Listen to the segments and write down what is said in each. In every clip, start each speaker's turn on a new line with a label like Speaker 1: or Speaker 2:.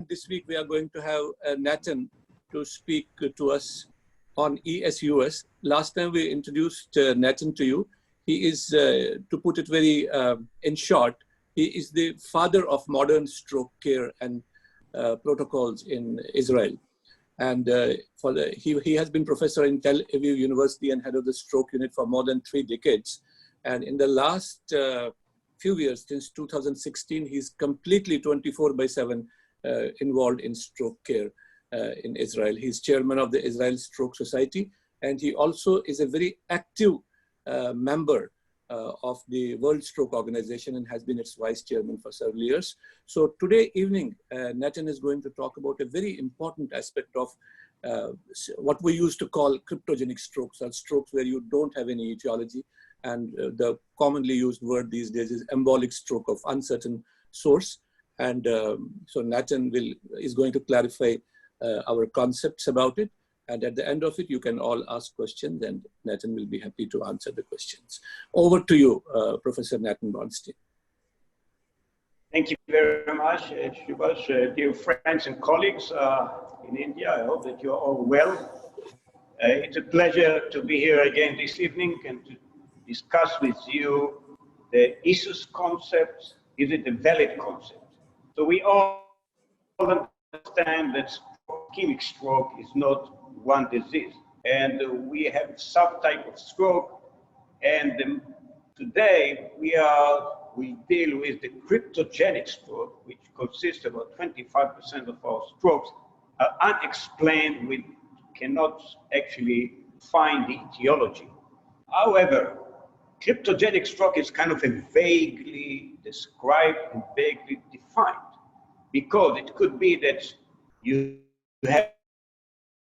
Speaker 1: this week we are going to have Natan to speak to us on ESUS. Last time we introduced Natan to you. He is, to put it very in short, he is the father of modern stroke care and protocols in Israel. And he has been professor in Tel Aviv University and head of the stroke unit for more than 3 decades. And in the last few years, since 2016, he's completely 24/7 involved in stroke care in Israel. He's chairman of the Israel Stroke Society, and he also is a very active member of the World Stroke Organization and has been its vice chairman for several years. So today evening, Natan is going to talk about a very important aspect of what we used to call cryptogenic strokes, or strokes where you don't have any etiology. And the commonly used word these days is embolic stroke of uncertain source. And so Natan is going to clarify our concepts about it. And at the end of it, you can all ask questions, and Natan will be happy to answer the questions. Over to you, Professor Natan Bornstein.
Speaker 2: Thank you very much, Shubhash. Dear friends and colleagues in India, I hope that you're all well. It's a pleasure to be here again this evening and to discuss with you the ESUS concept. Is it a valid concept? So we all understand that ischemic stroke is not one disease, and we have subtype of stroke, and today we deal with the cryptogenic stroke, which consists of about 25% of our strokes are unexplained. We cannot actually find the etiology. However, cryptogenic stroke is kind of a vaguely described and vaguely defined, because it could be that you have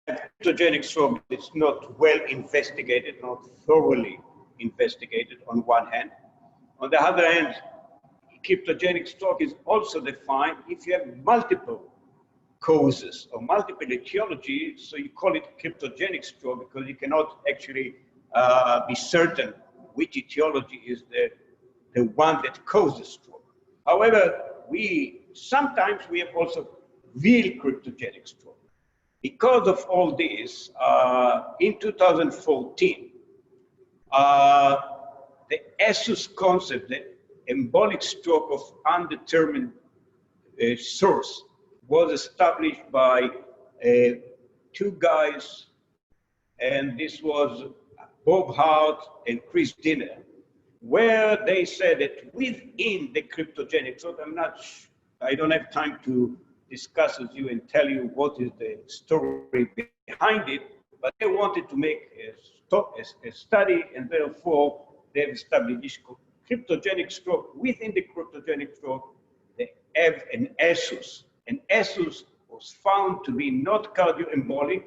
Speaker 2: cryptogenic stroke that's not well investigated, not thoroughly investigated on one hand. On the other hand, cryptogenic stroke is also defined if you have multiple causes or multiple etiology, so you call it cryptogenic stroke because you cannot actually be certain which etiology is the one that causes stroke. However, sometimes we have also real cryptogenic stroke. Because of all this, in 2014, the ESUS concept, the embolic stroke of undetermined source, was established by 2 guys, and this was Bob Hart and Chris Dinner, where they said that within the cryptogenic stroke, I don't have time to discuss with you and tell you what is the story behind it, but they wanted to make a study, and therefore they've established this cryptogenic stroke. Within the cryptogenic stroke, they have an ESUS. And ESUS was found to be not cardioembolic,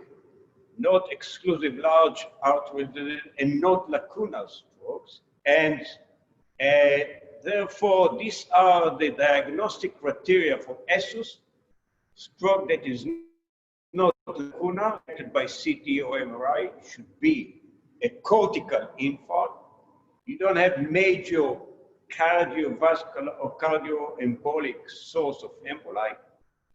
Speaker 2: not exclusive large artery disease, and not lacunar strokes. And therefore, these are the diagnostic criteria for ESUS. Stroke that is not lacunar, affected by CT or MRI, should be a cortical infarct. You don't have major cardiovascular or cardioembolic source of emboli,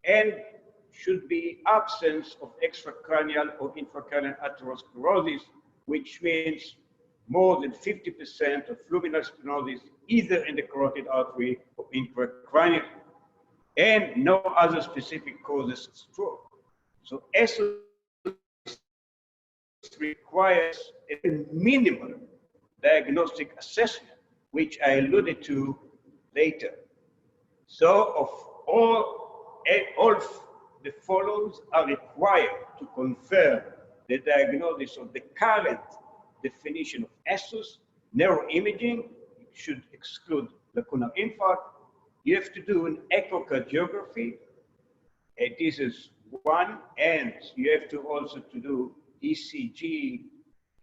Speaker 2: and should be absence of extracranial or intracranial atherosclerosis, which means more than 50% of luminal stenosis either in the carotid artery or intracranial, and no other specific causes of stroke. So ESUS requires a minimal diagnostic assessment, which I alluded to later. So of all the follows are required to confirm the diagnosis of the current definition of ESUS. Neuroimaging should exclude lacunar infarct. You have to do an echocardiography. This is one, and you have to also to do ECG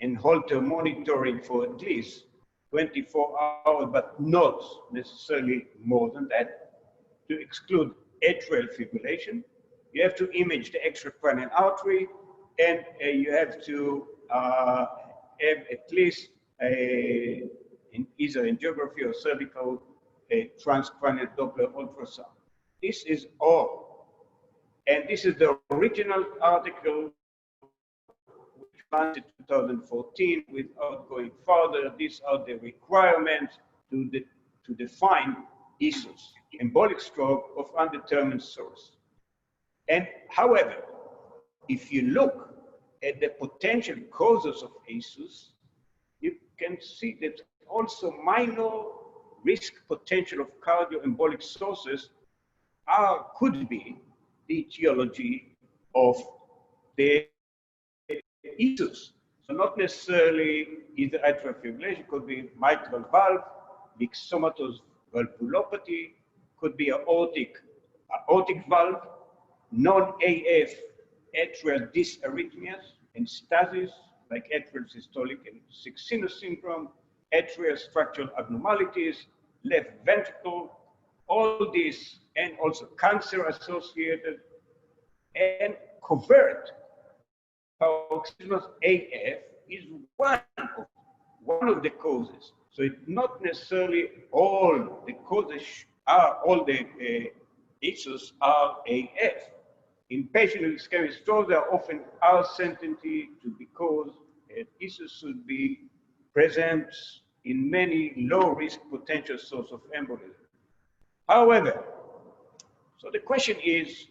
Speaker 2: and Holter monitoring for at least 24 hours, but not necessarily more than that, to exclude atrial fibrillation. You have to image the extracranial artery, and you have to have at least either angiography or cervical transcranial Doppler ultrasound. This is all. And this is the original article which launched in 2014. Without going further, these are the requirements to define ESUS, embolic stroke of undetermined source. And however, if you look at the potential causes of ESUS, you can see that also minor risk potential of cardioembolic sources could be the etiology of the ESUS. So not necessarily either atrial fibrillation, could be mitral valve, myxomatous valvulopathy, could be aortic valve, non-AF atrial dysarrhythmias and stasis, like atrial systolic and sick sinus syndrome, atrial structural abnormalities, left ventricle, all this, and also cancer associated, and covert paroxysmal AF is one of the causes. So it's not necessarily all the causes all the ESUS are AF. In patients with ischemic stroke, there often are certainty to because ESUS should be present in many low-risk potential sources of embolism. However, so the question is,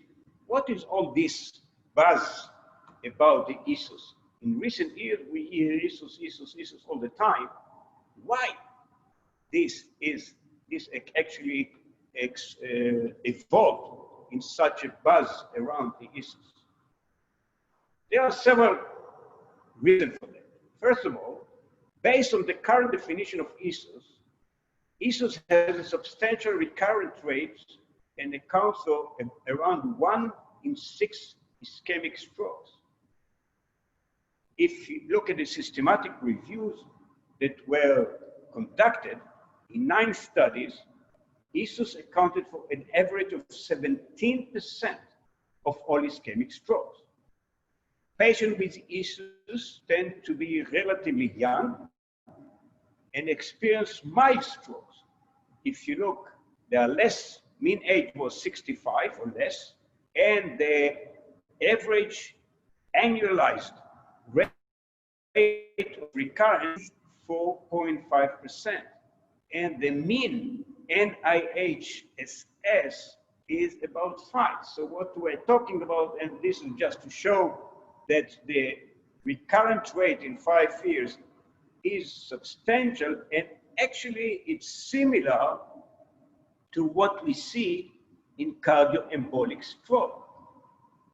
Speaker 2: what is all this buzz about the ESUS? In recent years, we hear ESUS, ESUS, ESUS all the time. Why this actually evolved in such a buzz around the ESUS? There are several reasons for that. First of all, based on the current definition of ESUS, ESUS has a substantial recurrent rate and accounts for around 1 in 6 ischemic strokes. If you look at the systematic reviews that were conducted in 9 studies, ESUS accounted for an average of 17% of all ischemic strokes. Patients with ESUS tend to be relatively young and experience mild strokes. If you look, there are less, mean age was 65 or less, and the average annualized rate of recurrence 4.5%, and the mean NIHSS is about 5. So what we're talking about, and this is just to show that the recurrent rate in 5 years is substantial, and actually it's similar to what we see in cardioembolic stroke.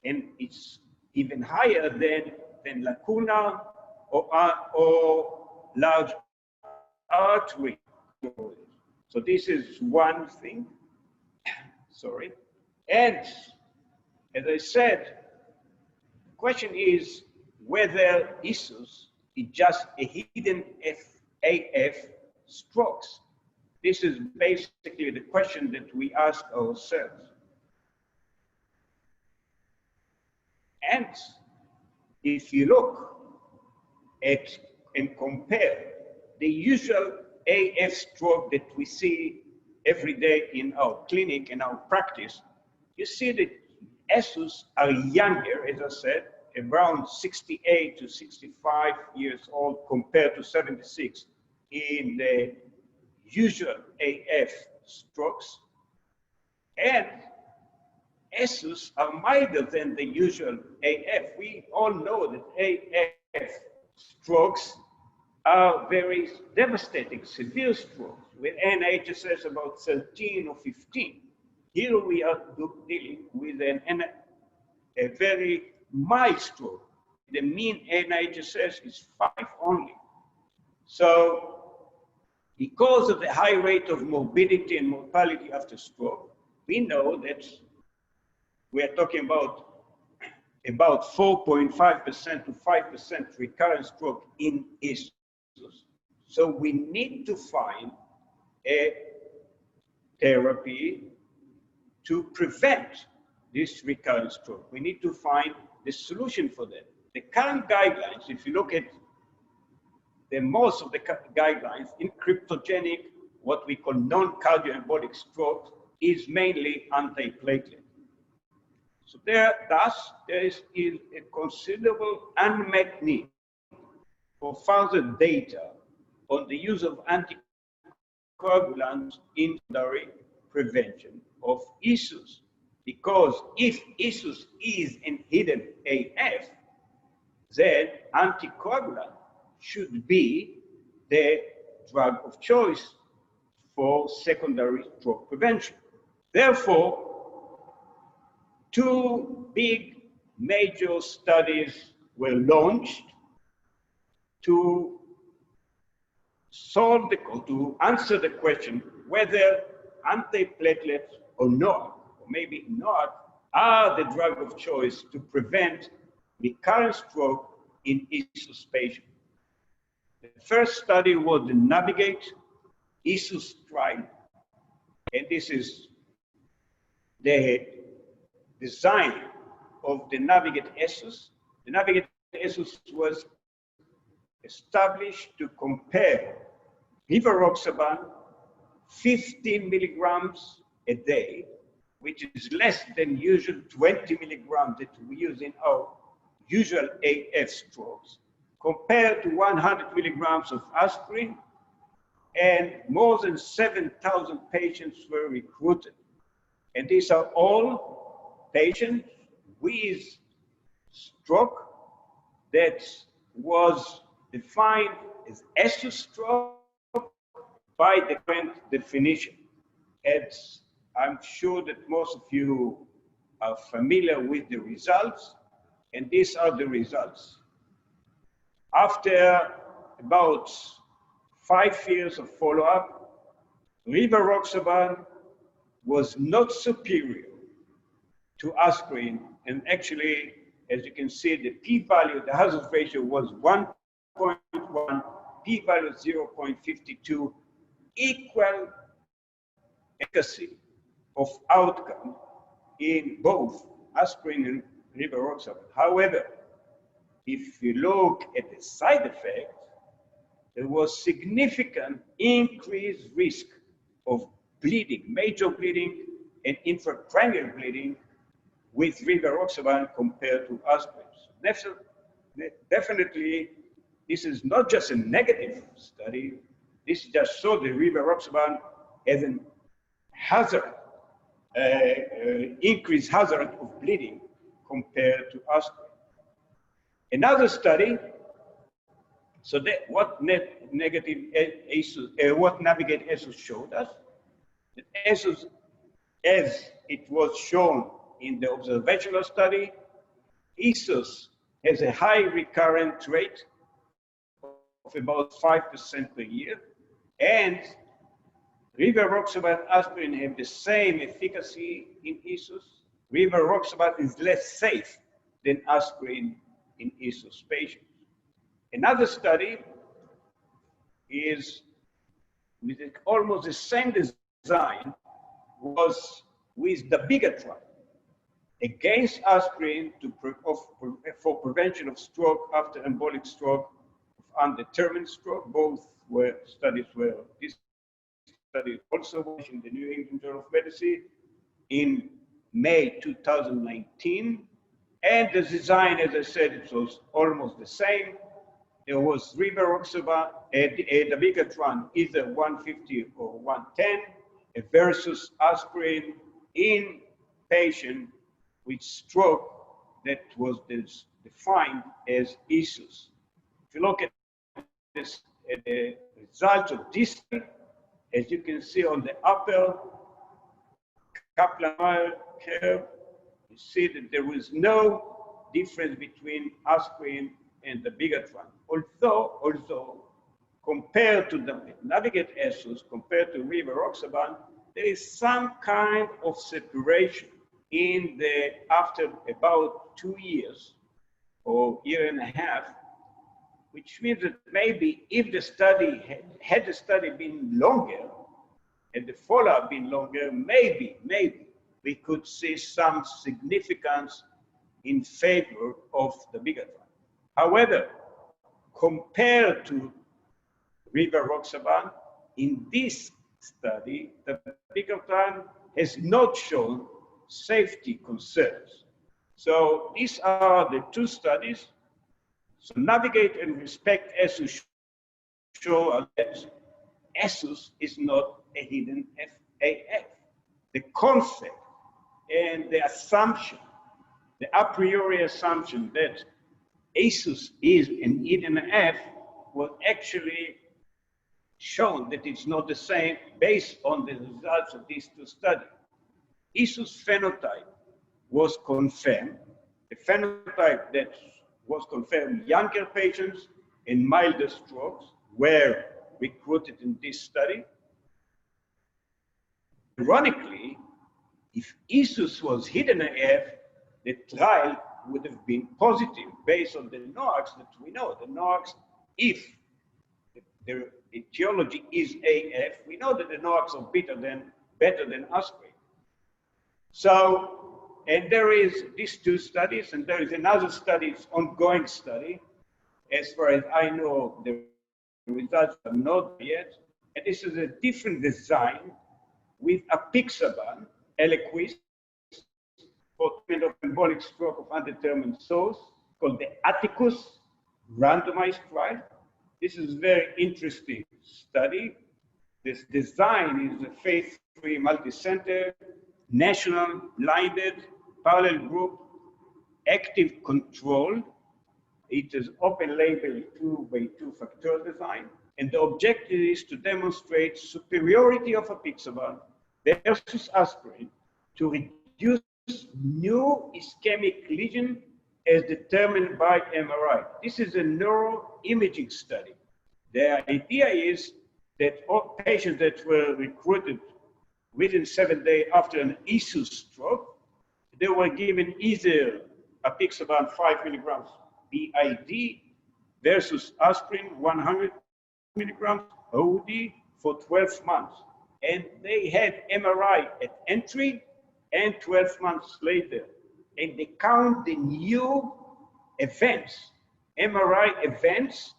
Speaker 2: And it's even higher than lacuna or large artery. So this is one thing, sorry. And as I said, the question is whether ESUS is just a hidden AF strokes. This is basically the question that we ask ourselves. And if you look at and compare the usual AF stroke that we see every day in our clinic and our practice, you see that ESUS are younger, as I said, around 68 to 65 years old compared to 76 in the usual AF strokes. And ESUS are milder than the usual AF. We all know that AF strokes are very devastating, severe strokes with NIHSS about 13 or 15. Here we are dealing with a very mild stroke. The mean NIHSS is 5 only. So because of the high rate of morbidity and mortality after stroke, we know that we are talking about 4.5% to 5% recurrent stroke in ESUS. So we need to find a therapy to prevent this recurrent stroke. We need to find the solution for that. The current guidelines, if you look at most of the guidelines in cryptogenic, what we call non-cardioembolic stroke, is mainly antiplatelet. So thus, there is a considerable unmet need for further data on the use of anticoagulants in secondary prevention of ESUS. Because if ESUS is in hidden AF, then anticoagulant should be the drug of choice for secondary stroke prevention. Therefore, two big major studies were launched to to answer the question whether antiplatelets or not, or maybe not, are the drug of choice to prevent recurrent stroke in ESUS patients. The first study was the Navigate ESUS trial, and this is the design of the Navigate ESUS. The Navigate ESUS was established to compare rivaroxaban 15 milligrams a day, which is less than usual 20 milligrams that we use in our usual AF strokes, compared to 100 milligrams of aspirin, and more than 7,000 patients were recruited. And these are all patients with stroke that was defined as ESUS stroke by the current definition. As I'm sure that most of you are familiar with the results, and these are the results. After about 5 years of follow-up, rivaroxaban was not superior to aspirin, and actually, as you can see, the p-value, the hazard ratio was 1.1, p-value 0.52, equal efficacy of outcome in both aspirin and rivaroxaban. However, if you look at the side effects, there was significant increased risk of bleeding, major bleeding and intracranial bleeding with rivaroxaban compared to aspirin. Definitely, this is not just a negative study. This just shows the rivaroxaban as an hazard, increased hazard of bleeding compared to aspirin. Another study, so that what Navigate ESUS showed us, that ESUS, as it was shown in the observational study, ESUS has a high recurrent rate of about 5% per year, and rivaroxaban and aspirin have the same efficacy in ESUS. Rivaroxaban is less safe than aspirin in ESUS patients. Another study is with almost the same design, was with the bigger trial against aspirin for prevention of stroke after embolic stroke of undetermined stroke. Both studies were, this study also was in the New England Journal of Medicine in May 2019. And the design, as I said, it was almost the same. There was rivaroxaban, the bigger one, either 150 or 110, versus aspirin in patient with stroke that was defined as ESUS. If you look at this, the results of this study, as you can see on the upper Kaplan-Meier curve, you see that there was no difference between aspirin and the bigger one. Although compared to the Navigate ESUS, compared to rivaroxaban, there is some kind of separation in the, after about 2 years or year and a half, which means that maybe if the study had the study been longer and the follow-up been longer, maybe we could see some significance in favor of the bigger one. However, compared to rivaroxaban, in this study, the bigger one has not shown safety concerns. So these are the two studies. So Navigate and Respect ESUS show that ESUS is not a hidden FAF. The concept and the assumption, the a priori assumption that ESUS is an hidden F was actually shown that it's not the same based on the results of these two studies. ESUS phenotype was confirmed. The phenotype that was confirmed, younger patients and milder strokes were recruited in this study. Ironically, if ESUS was hidden AF, the trial would have been positive based on the NOACs that we know. The NOACs, if the etiology is AF, we know that the NOACs are better than aspirin. So, and there is these two studies, and there is another study, ongoing study. As far as I know, the results are not yet. And this is a different design with apixaban, Eliquis, for treatment of embolic stroke of undetermined source, called the Atticus randomized trial. This is a very interesting study. This design is a phase 3 multi-center, national, blinded, parallel group, active control. It is open label 2x2 factorial design. And the objective is to demonstrate superiority of apixaban versus aspirin to reduce new ischemic lesion as determined by MRI. This is a neuroimaging study. The idea is that all patients that were recruited within 7 days after an ESUS stroke, they were given either apixaban 5 milligrams BID versus aspirin 100 milligrams OD for 12 months. And they had MRI at entry and 12 months later. And they count the new events, MRI events,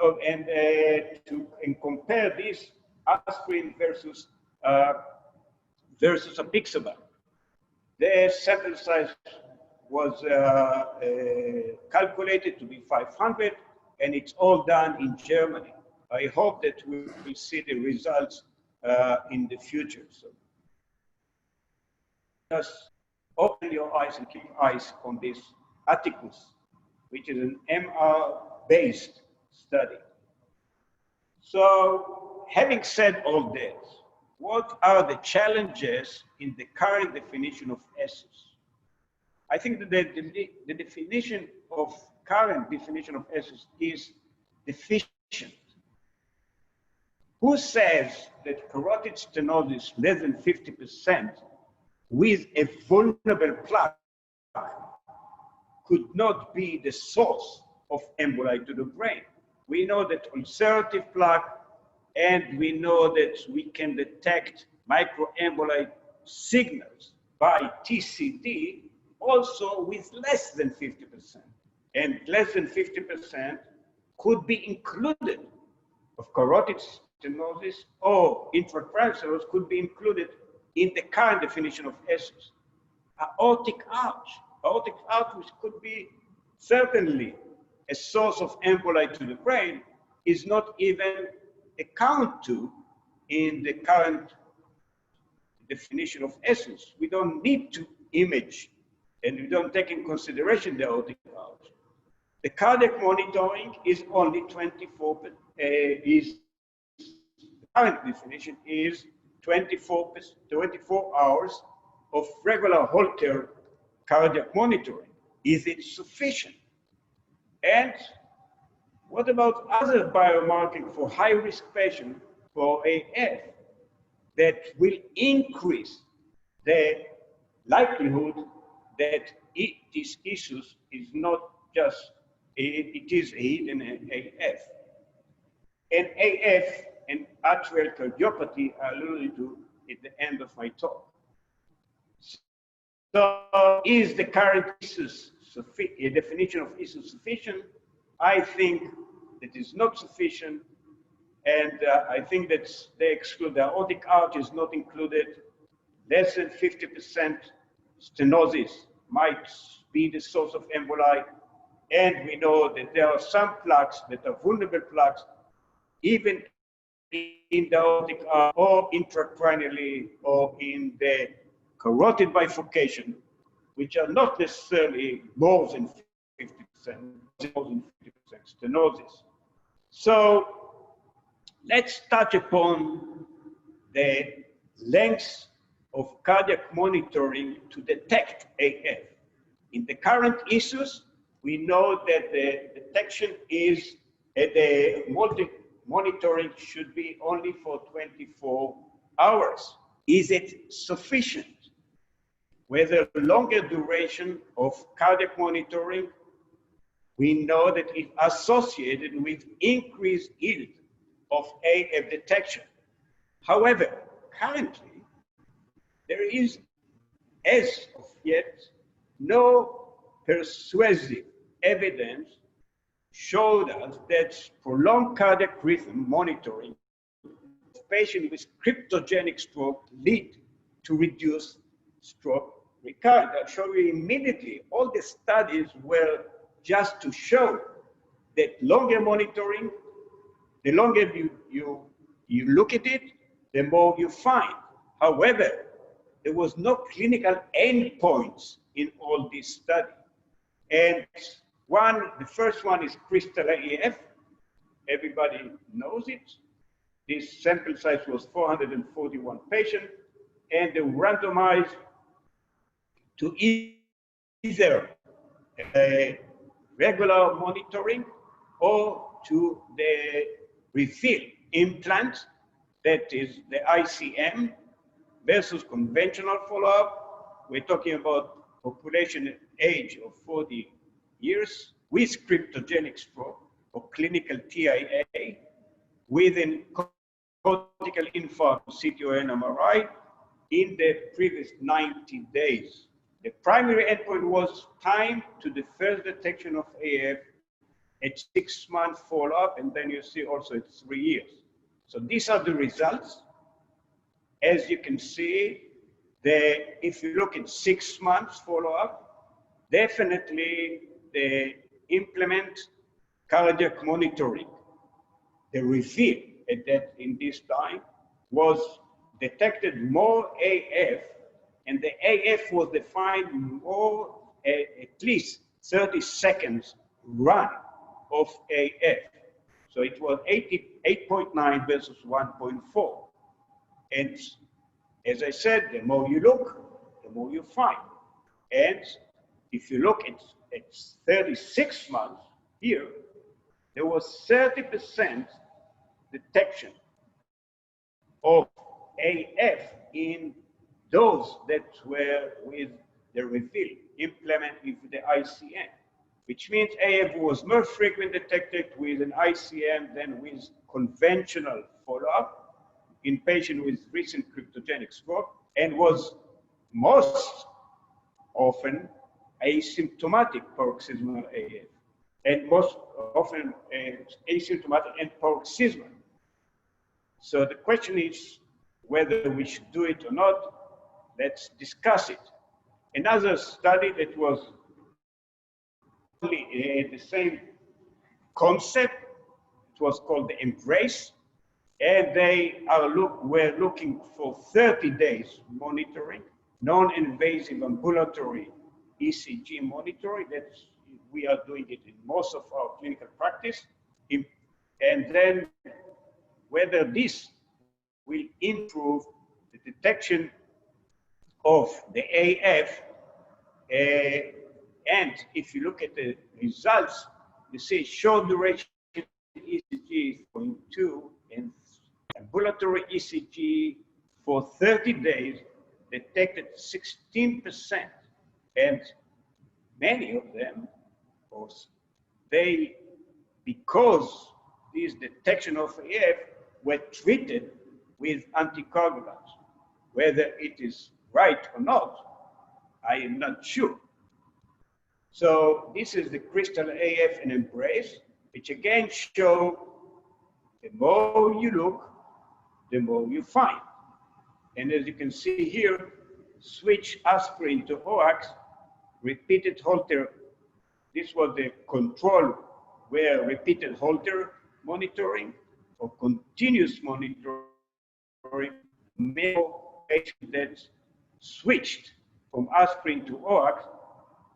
Speaker 2: and compare this aspirin versus apixaban. The sample size was calculated to be 500, and it's all done in Germany. I hope that we will see the results in the future. So just open your eyes and keep eyes on this Atticus, which is an MR-based study. So having said all this, what are the challenges in the current definition of ESUS? I think that the definition of current definition of ESUS is deficient. Who says that carotid stenosis less than 50% with a vulnerable plaque could not be the source of emboli to the brain? We know that ulcerative plaque, and we know that we can detect microemboli signals by TCD also with less than 50%. And less than 50% could be included of carotid stenosis or intracranial stenosis could be included in the current definition of ESUS. Aortic arch, which could be certainly a source of emboli to the brain, is not even accounted to in the current definition of ESUS. We don't need to image, and we don't take in consideration the aortic arch. The cardiac monitoring is only 24, the current definition is 24 hours of regular Holter cardiac monitoring. Is it sufficient? And what about other biomarkers for high-risk patients for AF that will increase the likelihood that this issue is not just, it is a hidden AF. And AF and atrial cardiopathy are alluded to at the end of my talk. So is the current ESUS definition of ESUS sufficient? I think it is not sufficient, and I think that they exclude the aortic arch is not included. Less than 50% stenosis might be the source of emboli. And we know that there are some plaques that are vulnerable plaques, even in the aortic arch or intracranially or in the carotid bifurcation, which are not necessarily more than 50%, more than 50% stenosis. So let's touch upon the length of cardiac monitoring to detect AF. In the current ESUS, we know that the detection is, the monitoring should be only for 24 hours. Is it sufficient? Whether longer duration of cardiac monitoring, we know that it's associated with increased yield of AF detection. However, currently, there is, as of yet, no persuasive evidence showed us that prolonged cardiac rhythm monitoring of patients with cryptogenic stroke lead to reduced stroke recurrence. I'll show you immediately. All the studies were just to show that longer monitoring, the longer you look at it, the more you find. However, there was no clinical endpoints in all these studies. And the first one is crystal AF. Everybody knows it. This sample size was 441 patients, and they were randomized to either regular monitoring or to the refill implant, that is the ICM, versus conventional follow-up. We're talking about population age of 40 years with cryptogenic stroke or clinical TIA with an cortical infarct, CT or MRI in the previous 90 days. The primary endpoint was time to the first detection of AF at 6 months follow-up, and then you see also at 3 years. So these are the results. As you can see, if you look at 6 months follow-up, definitely they implement cardiac monitoring. The refill in this time was detected more AF, and the AF was defined more at least 30 seconds run of AF. So it was 8.9 versus 1.4. And as I said, the more you look, the more you find. And if you look at 36 months here, there was 30% detection of AF in those that were with the refill implement with the ICM, which means AF was more frequent detected with an ICM than with conventional follow-up in patients with recent cryptogenic stroke, and was most often asymptomatic paroxysmal AF, and most often asymptomatic and paroxysmal. So the question is whether we should do it or not. Let's discuss it. Another study that was the same concept, it was called the Embrace, and they were looking for 30 days monitoring, non-invasive ambulatory ECG monitoring. That's, we are doing it in most of our clinical practice, and then whether this will improve the detection of the AF. And if you look at the results, you see short duration ECG 0.2 and ambulatory ECG for 30 days detected 16%. And many of them, of course, because this detection of AF were treated with anticoagulants. Whether it is right or not, I am not sure. So this is the crystal AF and Embrace, which again show the more you look, the more you find. And as you can see here, switch aspirin to OAX repeated Holter. This was the control where repeated Holter monitoring or continuous monitoring. Many patients that switched from aspirin to OAX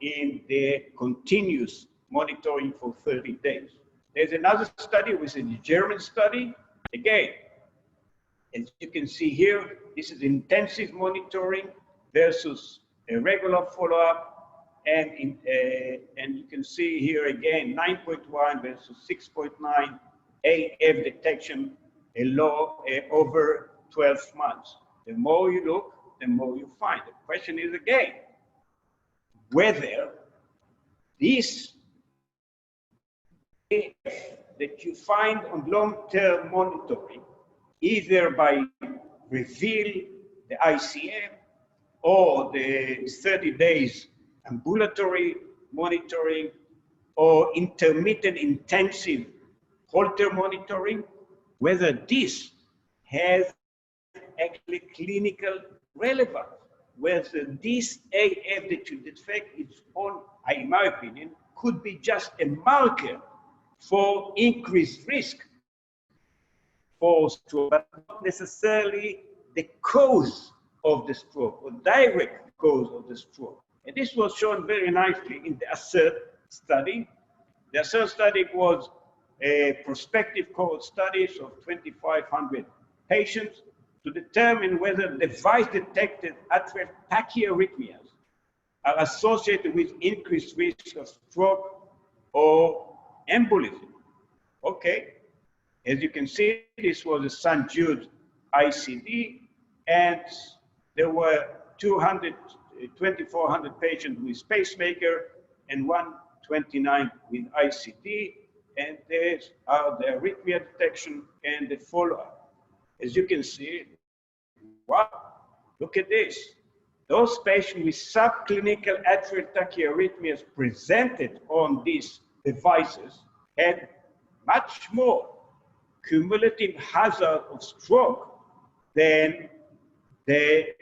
Speaker 2: in the continuous monitoring for 30 days. There's another study, which is a German study. Again, as you can see here, this is intensive monitoring versus a regular follow-up. And you can see here again, 9.1 versus 6.9 AF detection over 12 months. The more you look, the more you find. The question is again, whether this AF that you find on long-term monitoring, either by reveal the ICM or the 30 days ambulatory monitoring or intermittent intensive Holter monitoring, whether this has actually clinical relevance, whether this AF that you detect its own, in my opinion, could be just a marker for increased risk for stroke, but not necessarily the cause of the stroke or direct cause of the stroke. And this was shown very nicely in the ASSERT study. The ASSERT study was a prospective cohort studies of 2,500 patients to determine whether device-detected atrial tachyarrhythmias are associated with increased risk of stroke or embolism. Okay, as you can see, this was a St. Jude ICD, and there were 2,400 patients with pacemaker and 129 with ICD, and these are the arrhythmia detection and the follow-up. As you can see, wow, look at this. Those patients with subclinical atrial tachyarrhythmias presented on these devices had much more cumulative hazard of stroke than the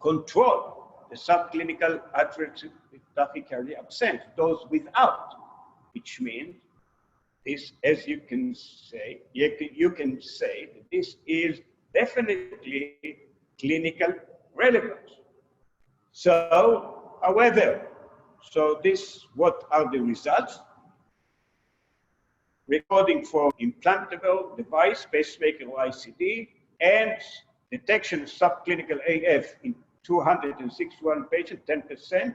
Speaker 2: control, the subclinical atrial tachycardia absent, those without, which means this, as you can say, that this is definitely clinical relevance. So, however, what are the results? Recording for implantable device, pacemaker or ICD, and detection of subclinical AF in 261 patients, 10%.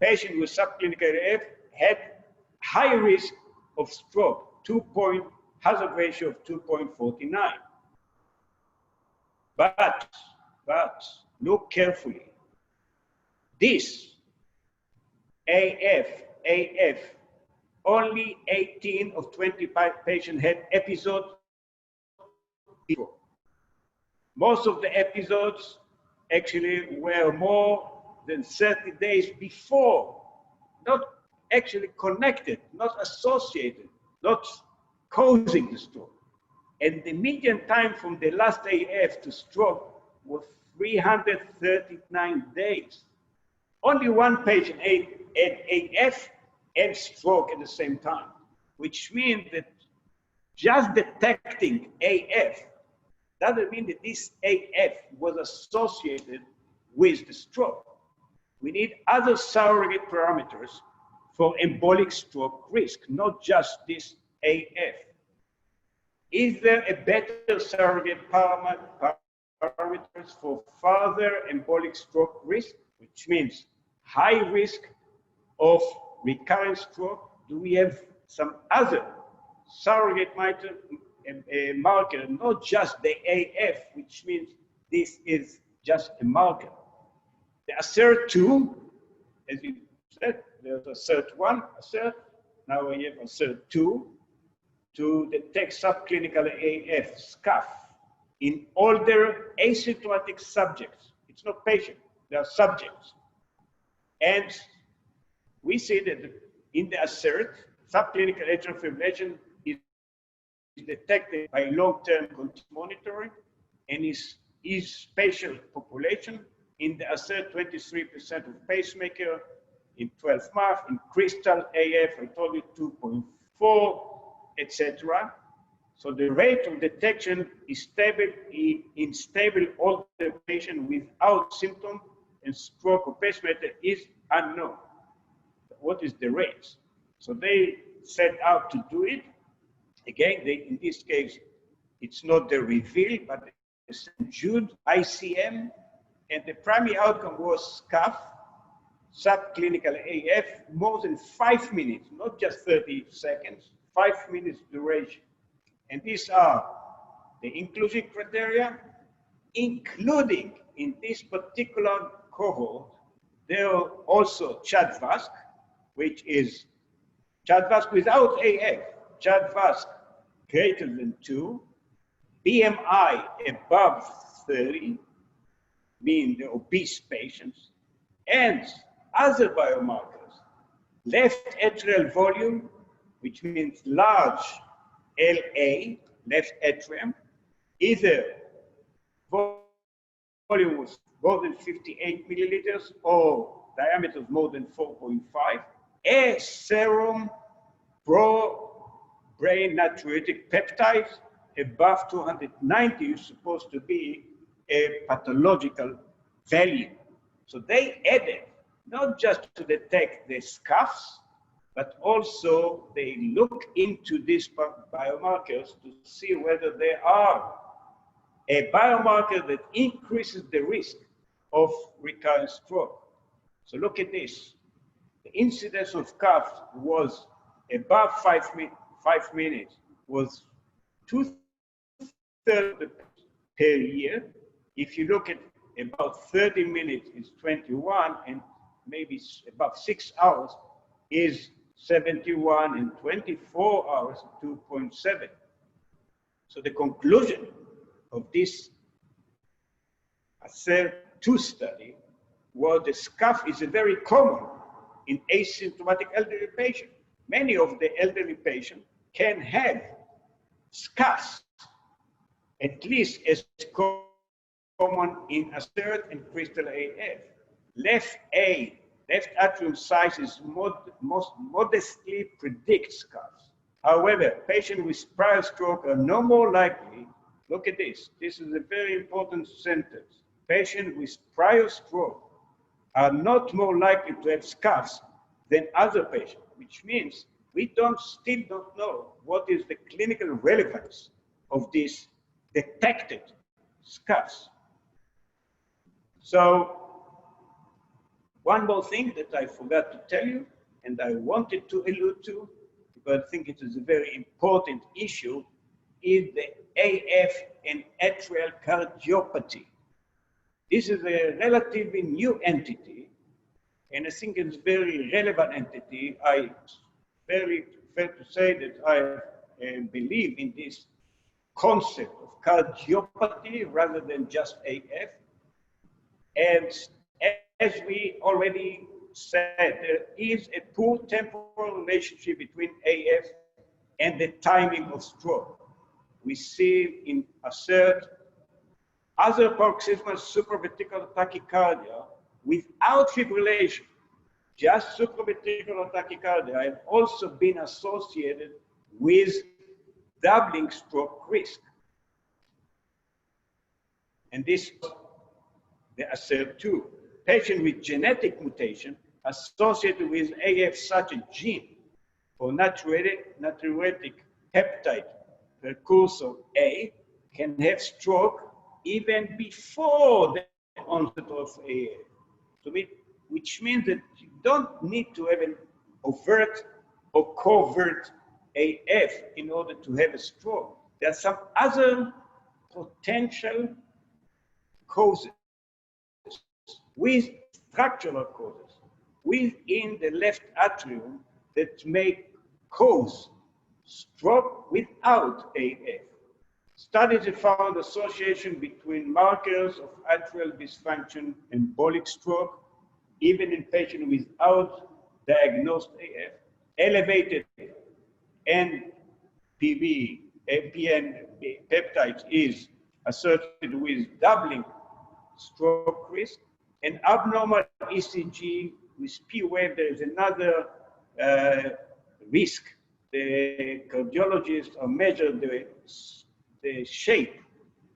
Speaker 2: Patients with subclinical AF had high risk of stroke, hazard ratio of 2.49. But look carefully. This AF, only 18 of 25 patients had episodes before. Most of the episodes actually were more than 30 days before, not actually connected, not associated, not causing the stroke. And the median time from the last AF to stroke was 339 days. Only one patient had AF and stroke at the same time, which means that just detecting AF doesn't mean that this AF was associated with the stroke. We need other surrogate parameters for embolic stroke risk, not just this AF. Is there a better surrogate parameters for further embolic stroke risk, which means high risk of recurrent stroke? Do we have some other surrogate marker, not just the AF, which means this is just a marker? The ASSERT-2, as you said, there's ASSERT-1, now we have ASSERT-2 to detect subclinical AF, SCAF, in older asymptomatic subjects. It's not patients, they are subjects. And we see that in the ASSERT, subclinical atrial fibrillation is detected by long-term continuous monitoring and is spatial population in the assert 23% of pacemaker in 12 months, in crystal AF, I told you 2.4, etc. So the rate of detection is stable in stable older patient without symptom and stroke or pacemaker is unknown. What is the rate? So they set out to do it. Again, in this case, it's not the reveal, but the St. Jude ICM, and the primary outcome was SCAF, subclinical AF, more than 5 minutes, not just 30 seconds, 5 minutes duration. And these are the inclusion criteria, including in this particular cohort, there are also CHA2DS2-VASc, which is CHA2DS2-VASc without AF, CHA2DS2-VASc greater than 2, BMI above 30, meaning the obese patients, and other biomarkers, left atrial volume, which means large LA, left atrium, either volume was more than 58 milliliters or diameter of more than 4.5, a serum pro-brain natriuretic peptides above 290 is supposed to be a pathological value. So they added, not just to detect the SCAFs, but also they look into these biomarkers to see whether they are a biomarker that increases the risk of recurrent stroke. So look at this. The incidence of SCAF was above 5 minutes, was 2/3 per year. If you look at about 30 minutes, it's 21, and maybe about 6 hours is 71, and 24 hours, 2.7. So the conclusion of this ASSERT-2 study was the SCAF is very common in asymptomatic elderly patients. Many of the elderly patients can have SCAFs, at least as common in ASSERT and crystal AF. Left atrium size is most modestly predicts SCAFs. However, patients with prior stroke are no more likely. Look at this. This is a very important sentence. Patients with prior stroke are not more likely to have SCAFs than other patients, which means we still don't know what is the clinical relevance of these detected SCAFs. So, one more thing that I forgot to tell you, and I wanted to allude to, because I think it is a very important issue, is the AF and atrial cardiopathy. This is a relatively new entity, and I think it's a very relevant entity. I very fair to say that I believe in this concept of cardiopathy rather than just AF. And as we already said, there is a poor temporal relationship between AF and the timing of stroke. We see in ASSERT other paroxysmal supraventricular tachycardia without fibrillation, just supraventricular tachycardia, have also been associated with doubling stroke risk. And this the ASSERT-2. Patient with genetic mutation associated with AF such a gene or natriuretic peptide precursor A can have stroke even before the onset of AF. So which means that you don't need to have an overt or covert AF in order to have a stroke. There are some other potential causes with structural causes within the left atrium that may cause stroke without AF. Studies have found association between markers of atrial dysfunction and embolic stroke, even in patients without diagnosed AF. Elevated NPN peptides is associated with doubling stroke risk. An abnormal ECG with P wave, there is another risk. The cardiologists are measuring the shape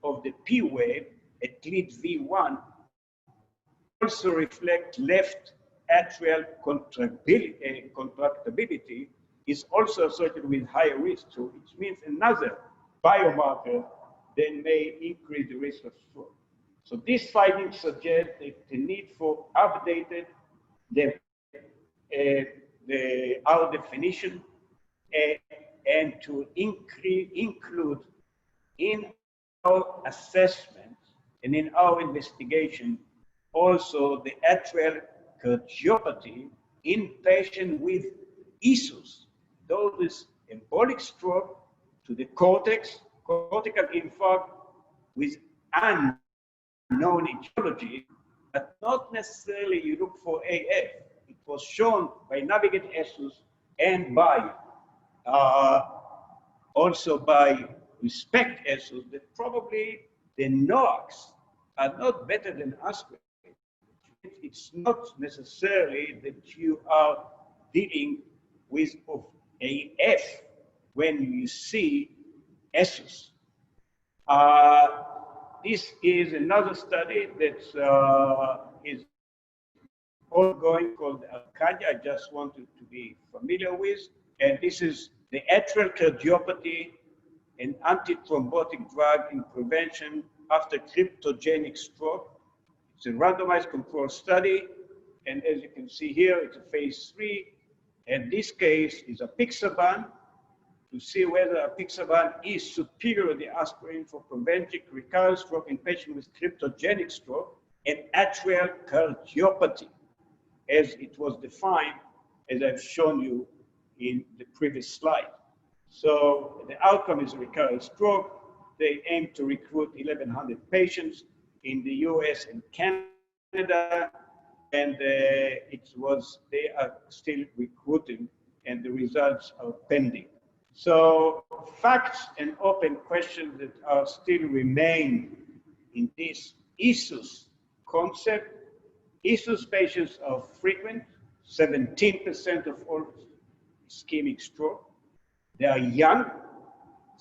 Speaker 2: of the P wave at lead V1, also reflect left atrial contractibility is also associated with higher risk. So it means another biomarker that may increase the risk of stroke. So these findings suggest that the need for updated our definition and to include in our assessment and in our investigation also the atrial cardiopathy in patients with ESUS, those with embolic stroke to the cortical infarct with unknown etiology, but not necessarily you look for AF. It was shown by Navigate ESUS and by also by Respect ESUS that probably the NOACs are not better than aspirin. It's not necessarily that you are dealing with AF when you see ESUS. This is another study that is ongoing called Arcadia. I just wanted to be familiar with. And this is the atrial cardiopathy, an antithrombotic drug in prevention after cryptogenic stroke. It's a randomized control study. And as you can see here, it's a phase 3. And this case is apixaban to see whether apixaban is superior to the aspirin for preventing recurrent stroke in patients with cryptogenic stroke and atrial cardiopathy, as it was defined, as I've shown you in the previous slide. So the outcome is recurrent stroke. They aim to recruit 1,100 patients in the US and Canada, and they are still recruiting, and the results are pending. So facts and open questions that are still remain in this ESUS concept. ESUS patients are frequent, 17% of all ischemic stroke. They are young,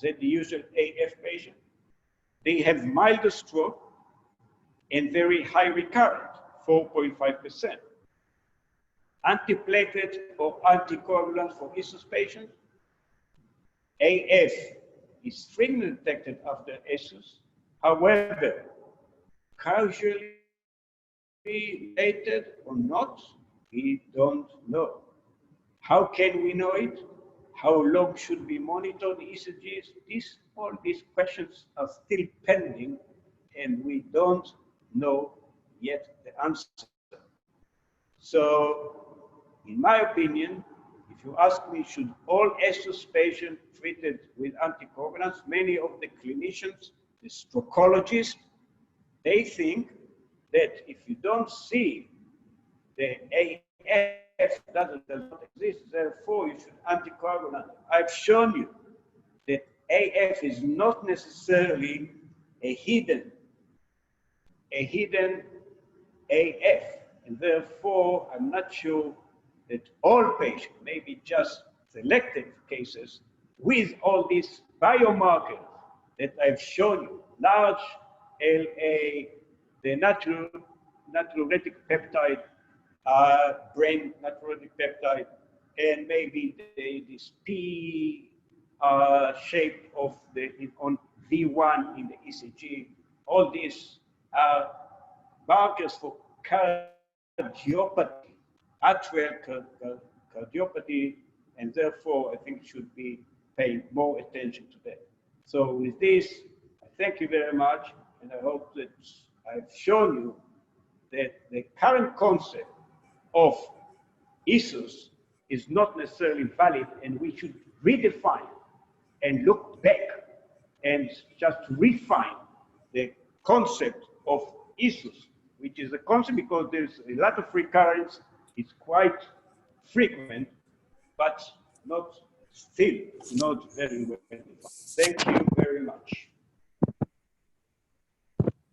Speaker 2: than the usual AF patient. They have milder stroke and very high recurrent, 4.5%. Antiplatelet or anticoagulant for ESUS patients. AF is frequently detected after ESUS. However, causally related or not, we don't know. How can we know it? How long should we monitor the ECGs? All these questions are still pending, and we don't know yet the answer. So, in my opinion, if you ask me, should all ESUS patients treated with anticoagulants, many of the clinicians, the strokologists, they think that if you don't see the AF does not exist, therefore you should anticoagulant. I've shown you that AF is not necessarily a hidden AF, and therefore I'm not sure that all patients, maybe just selected cases with all these biomarkers that I've shown you, large LA, the natriuretic peptide, brain natriuretic peptide, and maybe this P shape of on V1 in the ECG. All these are markers for cardiopathy, atrial cardiopathy, and therefore I think should be paying more attention to that. So with this, I thank you very much, and I hope that I've shown you that the current concept of ESUS is not necessarily valid, and we should redefine and look back and just refine the concept of ESUS, which is a concept because there's a lot of recurrence, it's quite frequent, but still not very well defined. Thank you very much.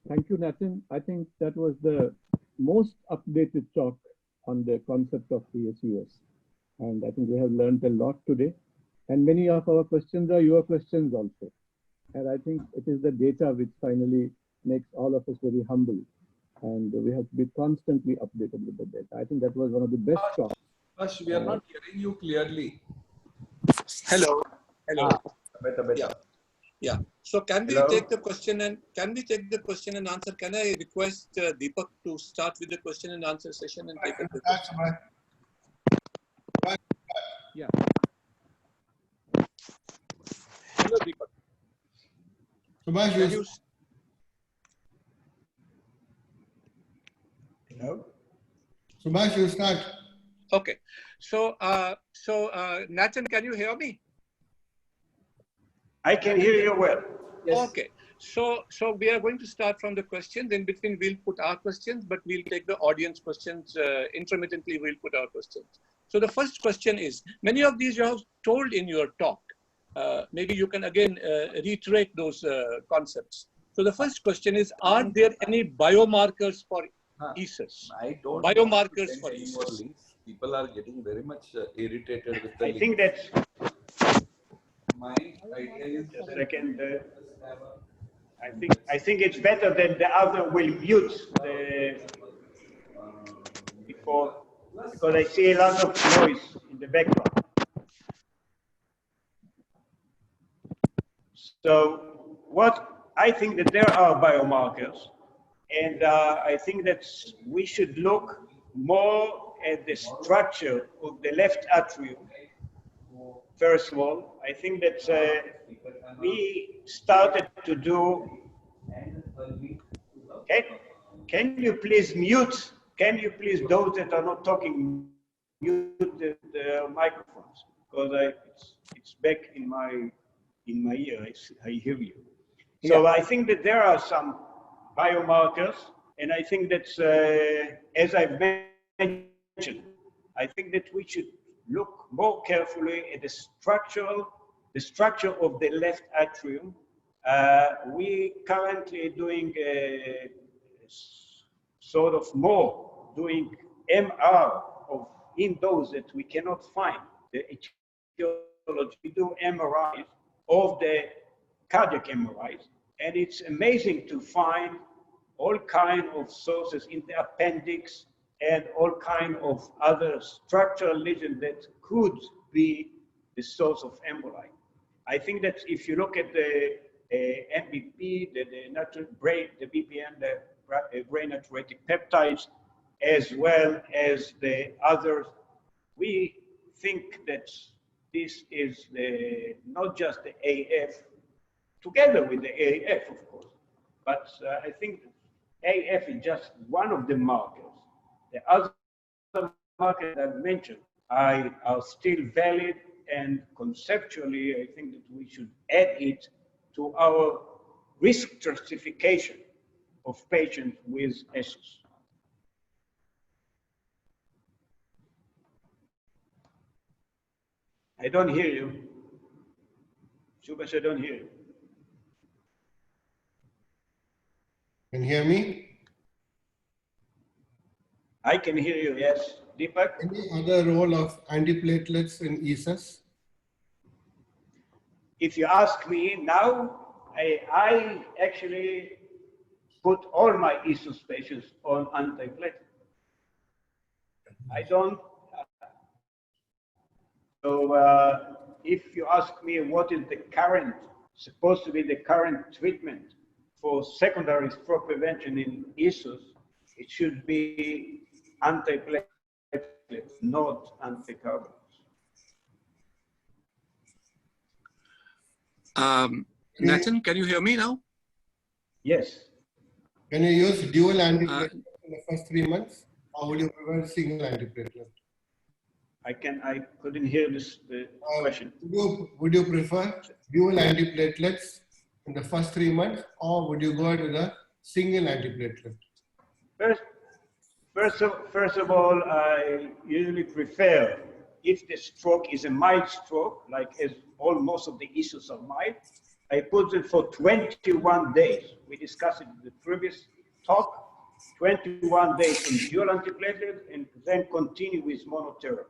Speaker 1: Thank you, Natan. I think that was the
Speaker 3: most updated talk on the concept of ESUS. And I think we have learned a lot today. And many of our questions are your questions also. And I think it is the data which finally makes all of us very humble. And we have to be constantly updated with the data. I think that was one of the best talks.
Speaker 4: Ash, we are not hearing you clearly.
Speaker 1: Hello. Hello.
Speaker 4: Better.
Speaker 1: Yeah. Yeah. So can we take the question and answer? Can I request Deepak to start with the question and answer session and take up the question?
Speaker 3: Yeah.
Speaker 1: Hello, Deepak.
Speaker 4: Subhash,
Speaker 2: Hello?
Speaker 4: Subhash, you start.
Speaker 1: Okay. So, Natan, can you hear me?
Speaker 2: I can hear you well.
Speaker 1: Yes. Okay. So we are going to start from the questions. In between, we'll put our questions, but we'll take the audience questions. Intermittently, we'll put our questions. So the first question is, many of these you have told in your talk. Maybe you can again reiterate those concepts. So the first question is, are there any biomarkers for ESUS?
Speaker 4: I don't
Speaker 1: biomarkers for ESUS.
Speaker 4: People are getting very much irritated with the
Speaker 2: I think that's...
Speaker 4: My idea is
Speaker 2: Just a second. I think it's better that the other will mute the before, because I see a lot of noise in the background. So I think that there are biomarkers, and I think that we should look more at the structure of the left atrium. First of all, I think that we started to do. Can you please mute? Can you please, those that are not talking, mute the microphones, because it's back in my ear. I hear you. So I think that there are some biomarkers, and I think that as I've mentioned, I think that we should look more carefully at the structure of the left atrium. We currently doing sort of more doing MR in those that we cannot find the etiology. We do MRIs of the cardiac MRIs, and it's amazing to find all kind of sources in the appendix and all kind of other structural lesions that could be the source of emboli. I think that if you look at the MBP, the BPN, the brain natriuretic peptides, as well as the others, we think that this is not just the AF, together with the AF, of course, but I think AF is just one of the markers. The other markers I've mentioned are still valid, and conceptually, I think that we should add it to our risk stratification of patients with ESUS. I don't hear you. Subhash, I don't hear you.
Speaker 4: Can you hear me?
Speaker 2: I can hear you, yes. Deepak?
Speaker 4: Any other role of antiplatelets in ESUS?
Speaker 2: If you ask me now, I actually put all my ESUS patients on antiplatelet. I don't. So if you ask me what is the current, supposed to be the current treatment for secondary stroke prevention in ESUS, it should be antiplatelets, not anticoagulants.
Speaker 1: Natan, can you hear me now?
Speaker 2: Yes.
Speaker 4: Can you use dual antiplatelet in the first 3 months, or will you prefer single antiplatelet?
Speaker 2: I couldn't hear this question.
Speaker 4: Would you prefer dual antiplatelets in the first 3 months, or would you go to the single antiplatelet?
Speaker 2: First of all, I usually prefer, if the stroke is a mild stroke, like as most of the ESUS are mild, I put it for 21 days. We discussed it in the previous talk. 21 days on dual antiplatelet, and then continue with monotherapy.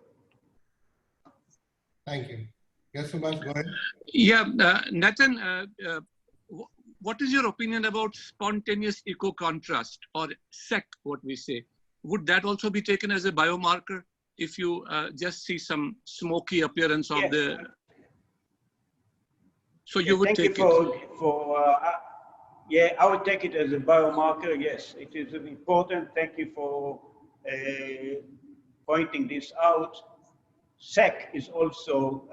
Speaker 4: Thank you. Yes, Subhash, go ahead.
Speaker 1: Yeah, Natan, what is your opinion about spontaneous echo contrast, or SEC, what we say? Would that also be taken as a biomarker if you just see some smoky appearance of the... So you would take it?
Speaker 2: Yeah, I would take it as a biomarker, yes. It is important. Thank you for pointing this out. SEC is also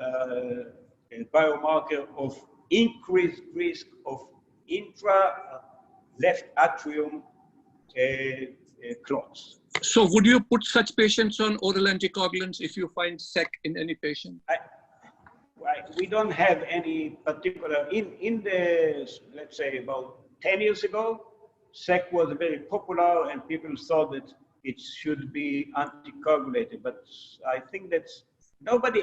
Speaker 2: a biomarker of increased risk of intra-left atrium clots.
Speaker 1: So would you put such patients on oral anticoagulants if you find SEC in any patient?
Speaker 2: We don't have any particular, in the, let's say about 10 years ago, SEC was very popular and people thought that it should be anticoagulated, but I think that nobody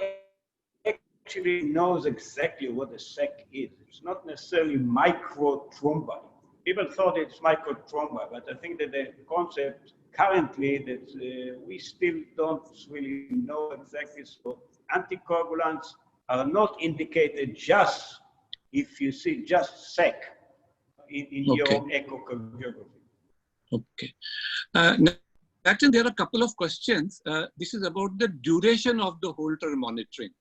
Speaker 2: actually knows exactly what a SEC is. It's not necessarily microthrombi. People thought it's microthrombi, but I think that the concept currently that we still don't really know exactly. So anticoagulants are not indicated just if you see just SEC in your echocardiography.
Speaker 1: Okay. Natan, there are a couple of questions. This is about the duration of the Holter monitoring.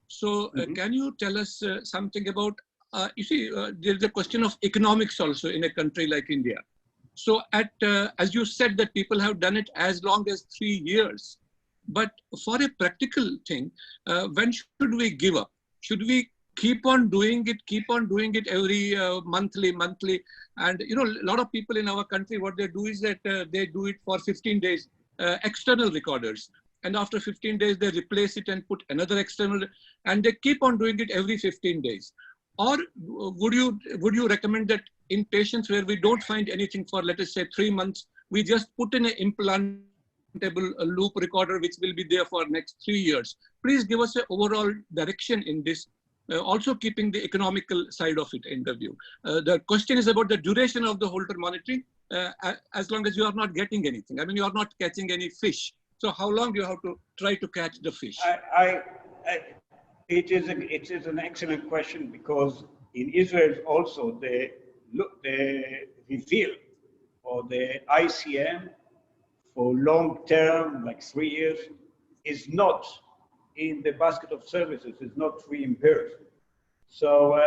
Speaker 1: So can you tell us something about, you see, there's a question of economics also in a country like India. So as you said that people have done it as long as 3 years, but for a practical thing, when should we give up? Should we keep on doing it every monthly? And, you know, a lot of people in our country, what they do is that they do it for 15 days, external recorders. And after 15 days, they replace it and put another external, and they keep on doing it every 15 days. Or would you recommend that in patients where we don't find anything for, let us say, 3 months, we just put in an implantable loop recorder, which will be there for next 3 years? Please give us an overall direction in this, also keeping the economical side of it in the view. The question is about the duration of the Holter monitoring, as long as you are not getting anything. I mean, you are not catching any fish. So how long do you have to try to catch the fish?
Speaker 2: It is an excellent question, because in Israel also the reveal or the ICM for long term, like 3 years, is not in the basket of services, is not reimbursed. So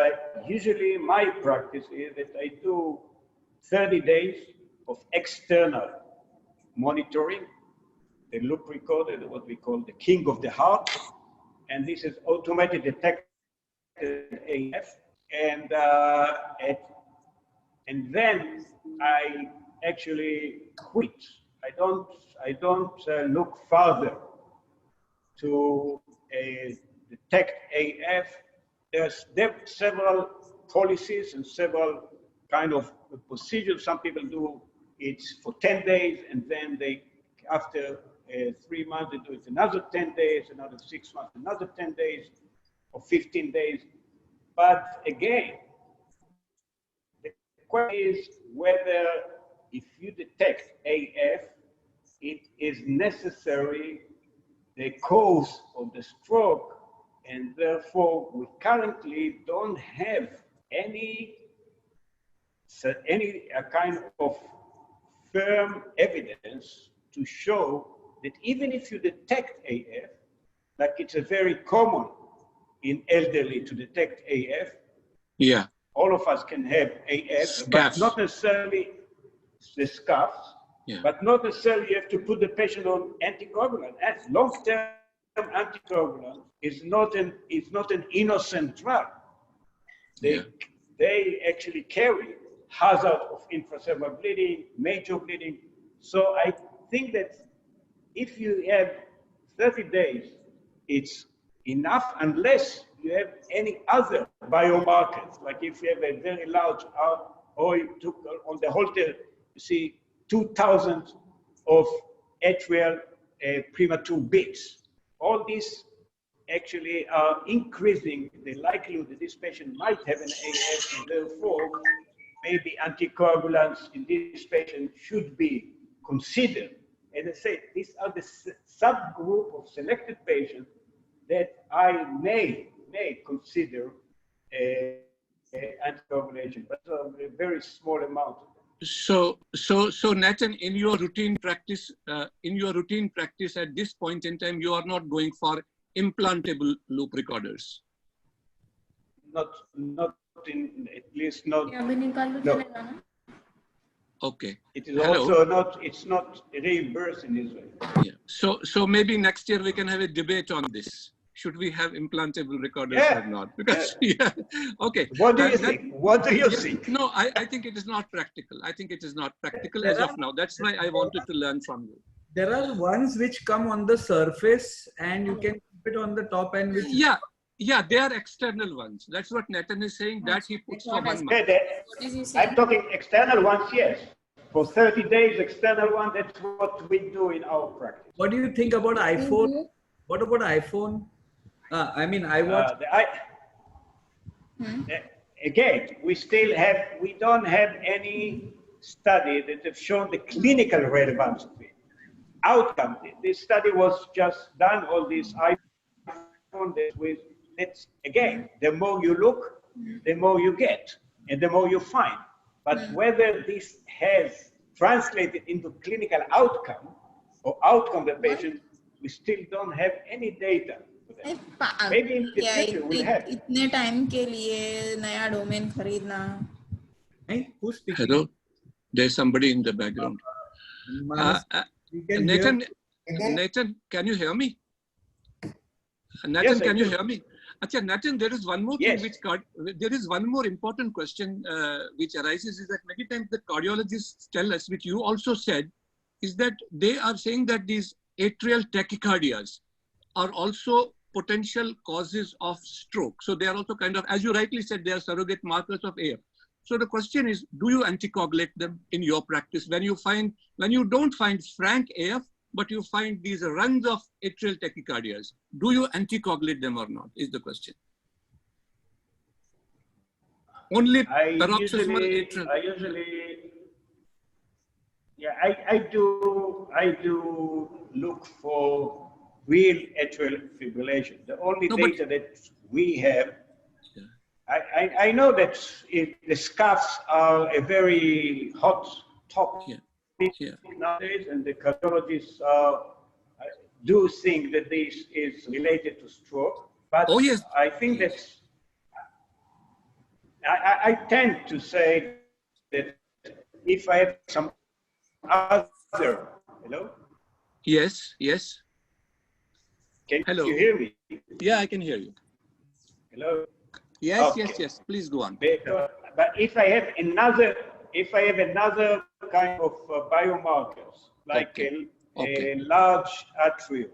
Speaker 2: usually my practice is that I do 30 days of external monitoring, the loop recorder, what we call the king of the heart, and this is automatically detected AF, and then I actually quit. I don't look further to detect AF. There's several policies and several kind of procedures. Some people do it for 10 days, and then they, after 3 months, they do it another 10 days, another 6 months, another 10 days, or 15 days. But again, the question is whether if you detect AF, it is necessary the cause of the stroke, and therefore we currently don't have any kind of firm evidence to show that even if you detect AF, like it's a very common in elderly to detect AF.
Speaker 1: Yeah.
Speaker 2: All of us can have AF,
Speaker 1: Scaffs.
Speaker 2: but not necessarily the scuffs, but not necessarily you have to put the patient on anticoagulant. As long-term anticoagulant is not an innocent drug. They actually carry hazard of intracerebral bleeding, major bleeding. So I think that if you have 30 days, it's enough, unless you have any other biomarkers. Like if you have a very large or you took on the Holter, you see 2,000 of atrial premature beats. All these actually are increasing the likelihood that this patient might have an AF, and therefore maybe anticoagulants in this patient should be considered. As I say, these are the subgroup of selected patients that I may consider anticoagulation, but a very small amount.
Speaker 1: So Natan, in your routine practice at this point in time, you are not going for implantable loop recorders.
Speaker 2: Not in, at least not. No.
Speaker 1: Okay.
Speaker 2: It is also not. It's not reimbursed in Israel.
Speaker 1: Yeah. So maybe next year we can have a debate on this. Should we have implantable recorders or not? Because okay.
Speaker 2: What do you think? What do you think?
Speaker 1: No, I think it is not practical. I think it is not practical as of now. That's why I wanted to learn from you.
Speaker 5: There are ones which come on the surface and you can keep it on the top end. Which
Speaker 1: yeah, they are external ones. That's what Natan is saying. That he puts for 1 month.
Speaker 2: I'm talking external ones, yes. For 30 days, external one. That's what we do in our practice.
Speaker 5: What do you think about iPhone? What about iPhone? I mean, I watch.
Speaker 2: Again, we don't have any study that have shown the clinical relevance of it. Outcome. This study was just done on this iPhone that's again, the more you look, the more you get, and the more you find. But whether this has translated into clinical outcome or outcome of the patient, we still don't have any data. Maybe in the future we'll have.
Speaker 6: इतने time के लिए नया domain खरीदना.
Speaker 5: Hey, who's speaking?
Speaker 1: Hello, there's somebody in the background. Natan, can you hear me? Natan,
Speaker 2: Yes,
Speaker 1: can you hear me? Achha, Natan, there is one more thing there is one more important question which arises is that many times the cardiologists tell us, which you also said, is that they are saying that these atrial tachycardias are also potential causes of stroke. So they are also kind of, as you rightly said, they are surrogate markers of AF. So the question is, do you anticoagulate them in your practice when you don't find frank AF, but you find these runs of atrial tachycardias? Do you anticoagulate them or not, is the question. Only paroxysmal atrial.
Speaker 2: I do look for real atrial fibrillation. The only data that we have, I know that the scuffs are a very hot topic nowadays, and the cardiologists do think that this is related to stroke. But I think that I tend to say that if I have some other, hello?
Speaker 1: Yes.
Speaker 2: Can you hear me?
Speaker 1: Yeah, I can hear you.
Speaker 2: Hello?
Speaker 1: Yes, yes. Please go on.
Speaker 2: But if I have another kind of biomarkers, like a large atrium,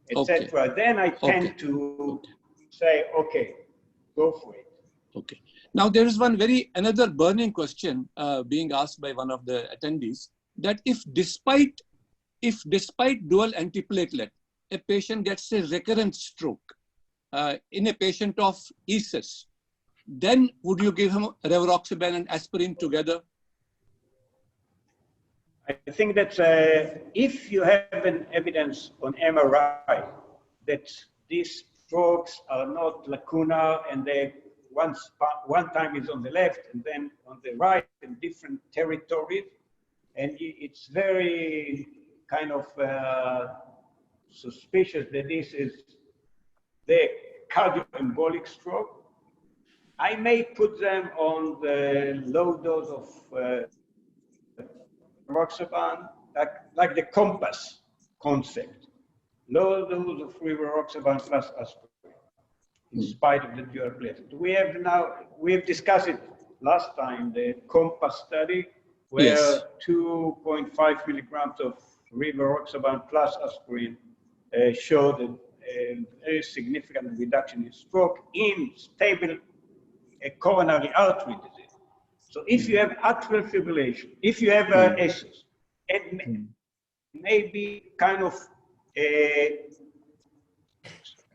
Speaker 2: etc., then I tend to say, okay, go for it. Okay.
Speaker 1: Now there is another burning question being asked by one of the attendees, that if despite dual antiplatelet, a patient gets a recurrent stroke in a patient of ESUS, then would you give him rivaroxaban and aspirin together?
Speaker 2: I think that if you have an evidence on MRI that these strokes are not lacunar and they one time is on the left and then on the right in different territories, and it's very kind of suspicious that this is the cardioembolic stroke, I may put them on the low dose of rivaroxaban, like the compass concept. Low dose of rivaroxaban plus aspirin, in spite of the dual platelet. We have discussed it last time, the compass study, where 2.5 milligrams of rivaroxaban plus aspirin showed a very significant reduction in stroke in stable coronary artery disease. So if you have atrial fibrillation, if you have ESUS, it may be kind of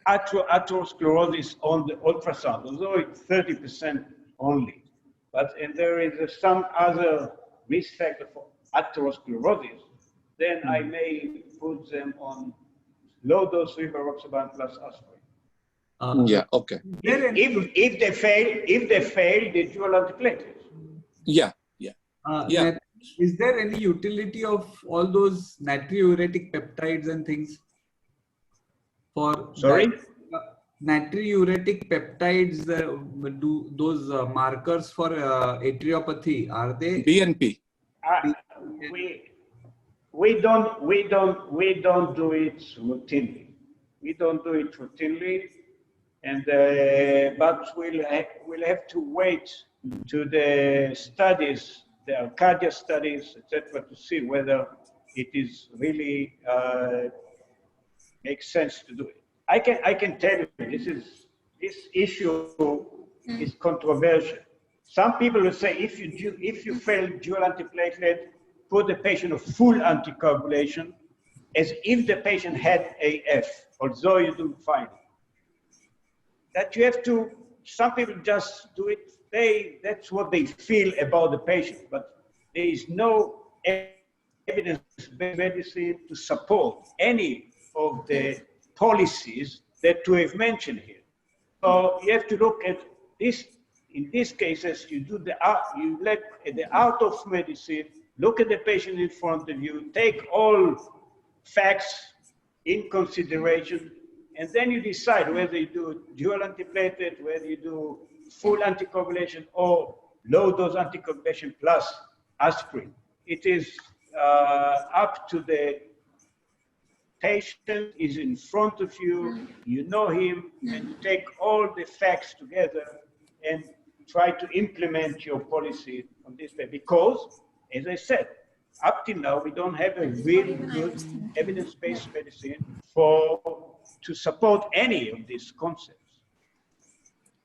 Speaker 2: atherosclerosis on the ultrasound, although it's 30% only. and there is some other risk factor for atherosclerosis, then I may put them on low dose rivaroxaban plus aspirin.
Speaker 1: Yeah, okay.
Speaker 2: If they fail the dual antiplatelets.
Speaker 1: Yeah, yeah. Yeah.
Speaker 5: Is there any utility of all those natriuretic peptides and things for
Speaker 2: Sorry?
Speaker 5: natriuretic peptides? Do those markers for atriopathy, are they?
Speaker 1: BNP.
Speaker 2: We don't do it routinely. We don't do it routinely, and but we'll have to wait to the studies, the cardiac studies, etc., to see whether it is really makes sense to do it. I can tell you this issue is controversial. Some people will say if you fail dual antiplatelet, put the patient on full anticoagulation, as if the patient had AF, although you do fine. That you have to. Some people just do it. That's what they feel about the patient, but there is no evidence-based medicine to support any of the policies that we have mentioned here. So you have to look at this. In these cases, you let the art of medicine, look at the patient in front of you, take all facts in consideration, and then you decide whether you do dual antiplatelet, whether you do full anticoagulation or low dose anticoagulation plus aspirin. It is up to the patient is in front of you, you know him, and you take all the facts together and try to implement your policy on this way. Because, as I said, up till now, we don't have a really good evidence-based medicine to support any of these concepts.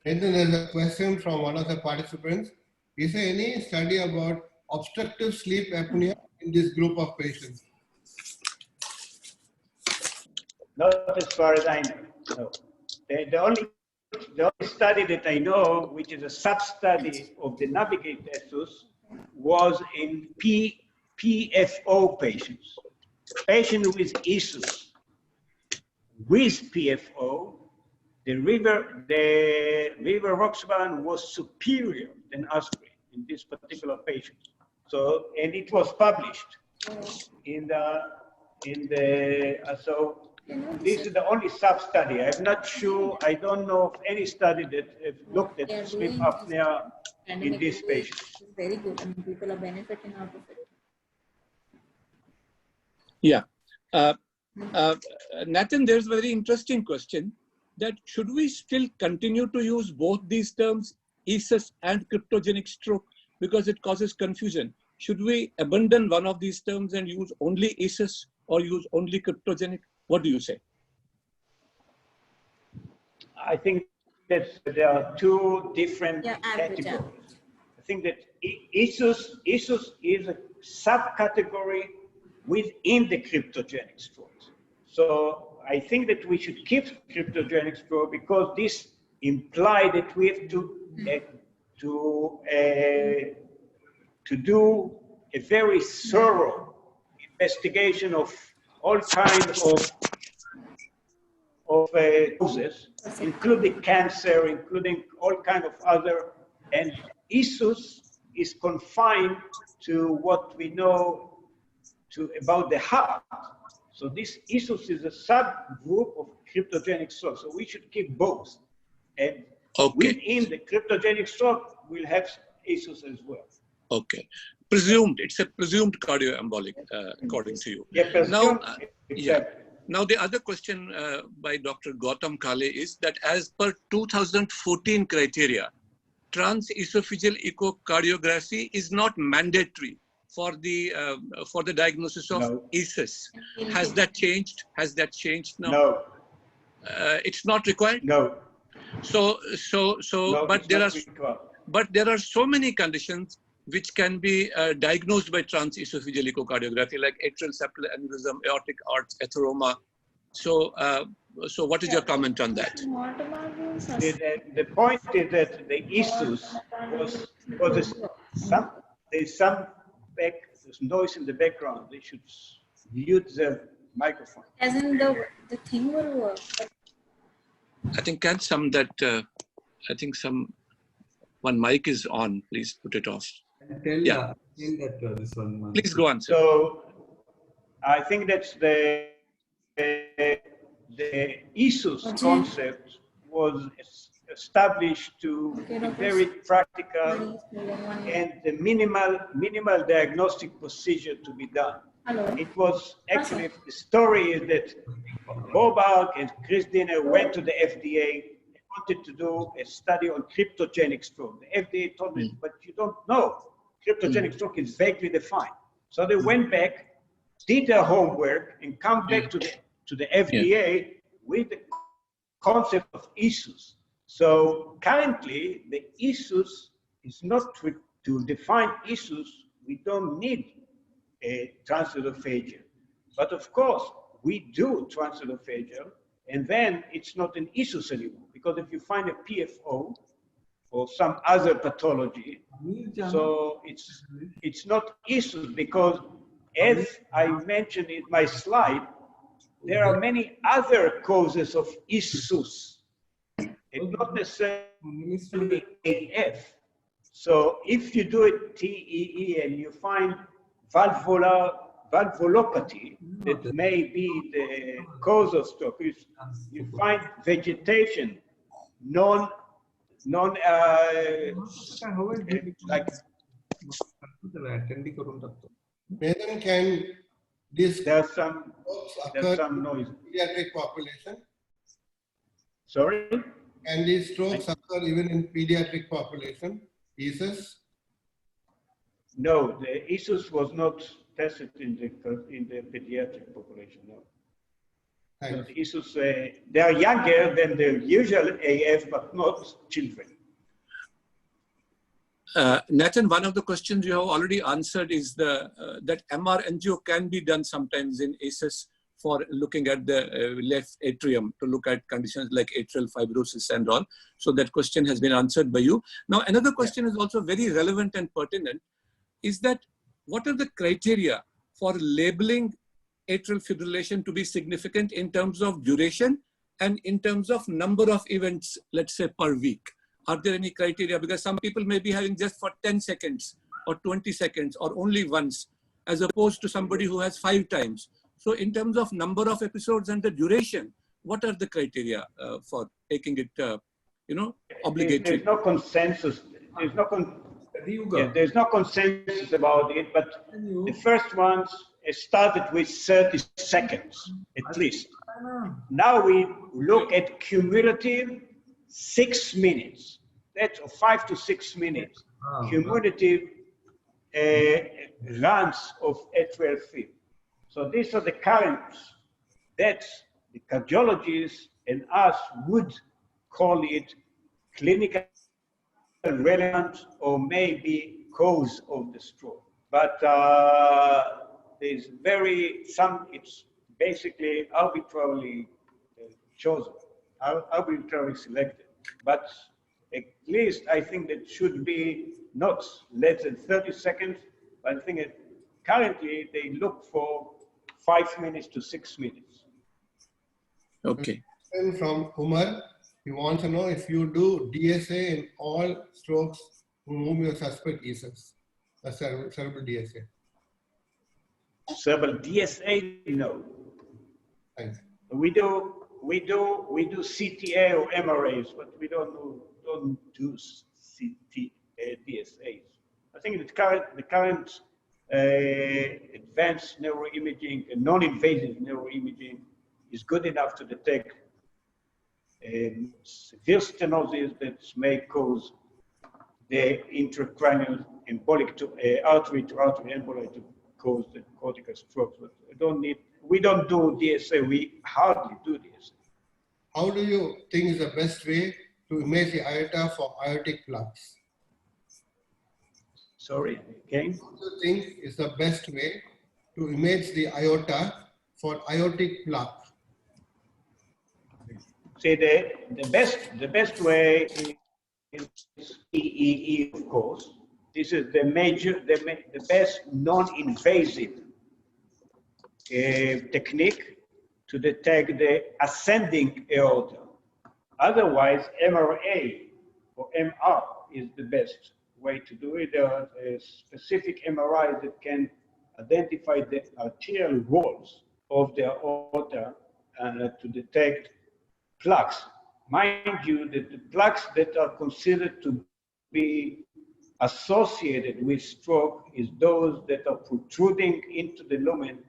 Speaker 4: And then there's a question from one of the participants. Is there any study about obstructive sleep apnea in this group of patients?
Speaker 2: Not as far as I know. No. The only study that I know, which is a sub-study of the Navigate ESUS, was in PFO patients. Patients with ESUS. With PFO, the rivaroxaban was superior than aspirin in this particular patient. So, and it was published in so this is the only sub-study. I'm not sure, I don't know of any study that have looked at sleep apnea in these patients.
Speaker 6: It's very good. I mean, people are benefiting out of it.
Speaker 1: Yeah. Natan, there's a very interesting question that should we still continue to use both these terms, ESUS and cryptogenic stroke, because it causes confusion? Should we abandon one of these terms and use only ESUS or use only cryptogenic? What do you say?
Speaker 2: I think that there are two different categories. I think that ESUS is a subcategory within the cryptogenic strokes. So I think that we should keep cryptogenic stroke because this implies that we have to do a very thorough investigation of all kinds of causes, including cancer, including all kinds of other, and ESUS is confined to what we know about the heart. So this ESUS is a subgroup of cryptogenic stroke. So we should keep both. And within the cryptogenic stroke, we'll have ESUS as well.
Speaker 1: Okay. Presumed, it's a presumed cardioembolic, according to you.
Speaker 2: Yeah, presumed,
Speaker 1: now,
Speaker 2: exactly.
Speaker 1: Now, the other question by Dr. Gautam Kale is that as per 2014 criteria, transesophageal echocardiography is not mandatory for the diagnosis of ESUS. Has that changed? Has that changed now?
Speaker 2: No.
Speaker 1: It's not required?
Speaker 2: No.
Speaker 1: So,
Speaker 2: no,
Speaker 1: but there are so many conditions which can be diagnosed by transesophageal echocardiography, like atrial septal aneurysm, aortic arch atheroma. So So what is your comment on that?
Speaker 6: What about the
Speaker 2: The point is that the ESUS was there's noise in the background. They should mute the microphone.
Speaker 6: as in the thing will work.
Speaker 1: I think one mic is on. Please put it off.
Speaker 5: Tell
Speaker 1: Yeah.
Speaker 5: that this one.
Speaker 1: Please go on, sir.
Speaker 2: So I think that's the ESUS concept was established to be very practical and the minimal diagnostic procedure to be done.
Speaker 6: Hello.
Speaker 2: It was actually, the story is that Bobak and Chris Dinner went to the FDA and wanted to do a study on cryptogenic stroke. The FDA told them, but you don't know. Cryptogenic stroke is vaguely defined. So they went back, did their homework, and come back to the FDA with the concept of ESUS. So currently, the ESUS is not to define ESUS. We don't need a transesophageal. But of course, we do transesophageal, and then it's not an ESUS anymore. Because if you find a PFO or some other pathology, so it's not ESUS, because as I mentioned in my slide, there are many other causes of ESUS, and not necessarily AF. So if you do a TEE and you find valvulopathy, that may be the cause of stroke, you find vegetation, like
Speaker 4: Nathan, can this
Speaker 2: there's some noise.
Speaker 4: pediatric population?
Speaker 2: Sorry?
Speaker 4: Can these strokes occur even in pediatric population? ESUS?
Speaker 2: No, the ESUS was not tested in the pediatric population. No. So the ESUS, they are younger than the usual AF, but not children.
Speaker 1: Natan, one of the questions you have already answered is that MR angio can be done sometimes in ESUS for looking at the left atrium to look at conditions like atrial fibrosis and all. So that question has been answered by you. Now, another question is also very relevant and pertinent, is that what are the criteria for labeling atrial fibrillation to be significant in terms of duration and in terms of number of events, let's say per week? Are there any criteria? Because some people may be having just for 10 seconds or 20 seconds or only once, as opposed to somebody who has 5 times. So in terms of number of episodes and the duration, what are the criteria for taking it, obligatory?
Speaker 2: There's no consensus. There's no consensus about it, but the first ones started with 30 seconds at least. Now we look at cumulative 6 minutes. That's 5 to 6 minutes. Cumulative runs of atrial fib. So these are the currents that the cardiologists and us would call it clinical relevant or maybe cause of the stroke. But there's it's basically arbitrarily chosen, arbitrarily selected. But at least I think that should be not less than 30 seconds. But I think currently they look for 5 minutes to 6 minutes.
Speaker 1: Okay.
Speaker 4: And from Umar, he wants to know if you do DSA in all strokes whom you suspect ESUS, cerebral DSA.
Speaker 2: Cerebral DSA, no.
Speaker 4: Thanks.
Speaker 2: We do CTA or MRAs, but we don't do DSAs. I think the current advanced neuroimaging and non-invasive neuroimaging is good enough to detect severe stenosis that may cause the intracranial embolic artery-to-artery emboli to cause the cortical strokes. But we don't do DSA. We hardly do DSA.
Speaker 4: How do you think is the best way to image the aorta for aortic plaques?
Speaker 2: Sorry, again?
Speaker 4: What do you think is the best way to image the aorta for aortic plaque?
Speaker 2: See, the best way is EEE, of course. This is the best non-invasive technique to detect the ascending aorta. Otherwise, MRA or MR is the best way to do it. There are specific MRIs that can identify the arterial walls of the aorta to detect plaques. Mind you that the plaques that are considered to be associated with stroke is those that are protruding into the lumen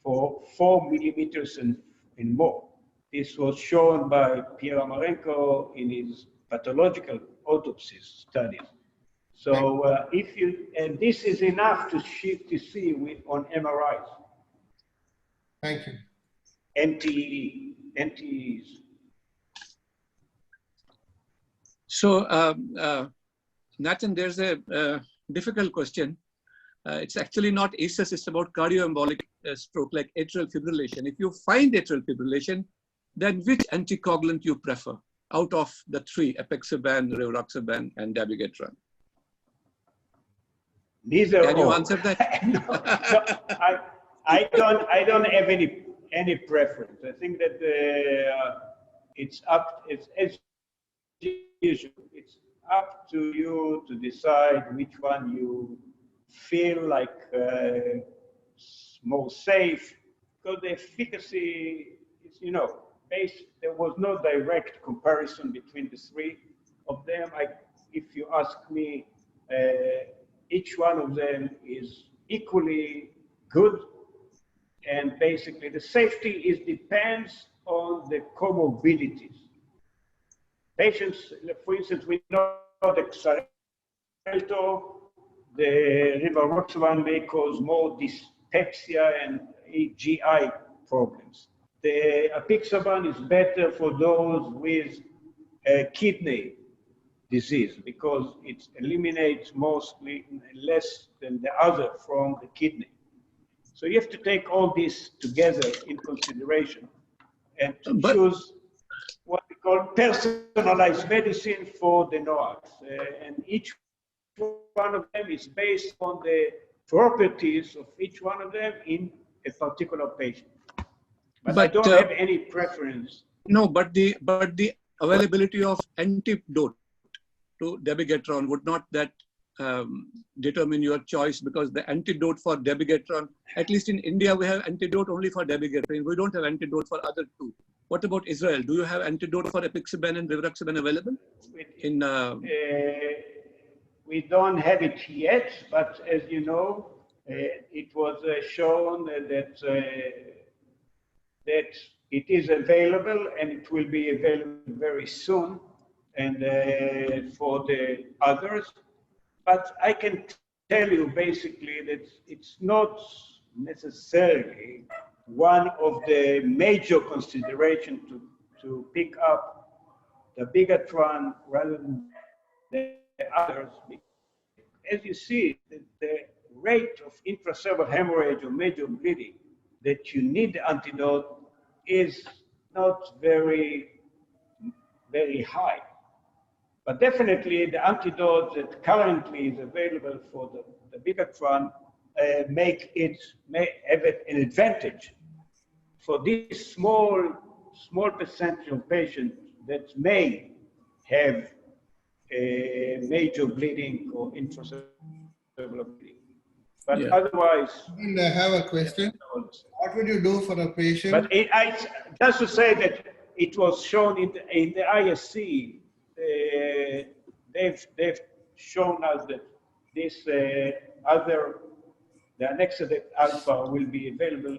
Speaker 2: for 4 millimeters and more. This was shown by Pierre Amarenko in his pathological autopsy studies. So and this is enough to see on MRIs.
Speaker 4: Thank you.
Speaker 2: NTEs.
Speaker 1: So, Natan, there's a difficult question. It's actually not ESUS, it's about cardioembolic stroke, like atrial fibrillation. If you find atrial fibrillation, then which anticoagulant you prefer out of the three, apixaban, rivaroxaban, and dabigatran?
Speaker 2: These are
Speaker 1: Can you
Speaker 2: all.
Speaker 1: answer that?
Speaker 2: No, I don't have any preference. I think that it's as usual. It's up to you to decide which one you feel like more safe, because the efficacy is, there was no direct comparison between the three of them. If you ask me, each one of them is equally good, and basically the safety depends on the comorbidities. Patients, for instance, we know the Xarelto, the rivaroxaban may cause more dyspepsia and GI problems. The apixaban is better for those with kidney disease because it eliminates mostly less than the other from the kidney. So you have to take all this together in consideration and to choose what we call personalized medicine for the NOACs. And each one of them is based on the properties of each one of them in a particular patient. But I don't have any preference.
Speaker 1: No, but the availability of antidote to dabigatran, would not that determine your choice? Because the antidote for dabigatran, at least in India, we have antidote only for dabigatran. We don't have antidote for other two. What about Israel? Do you have antidote for apixaban and rivaroxaban available?
Speaker 2: We don't have it yet, but as you know, it was shown that it is available, and it will be available very soon, and for the others. But I can tell you basically that it's not necessarily one of the major considerations to pick up the dabigatran rather than the others. As you see, the rate of intracerebral hemorrhage or major bleeding that you need the antidote is not very, very high. But definitely the antidote that currently is available for the dabigatran may have an advantage for this small percentage of patients that may have a major bleeding or intracerebral bleeding. But otherwise...
Speaker 4: And I have a question. What would you do for a patient?
Speaker 2: But just to say that it was shown in the ISC, they've shown us that this the Anexadet alpha will be available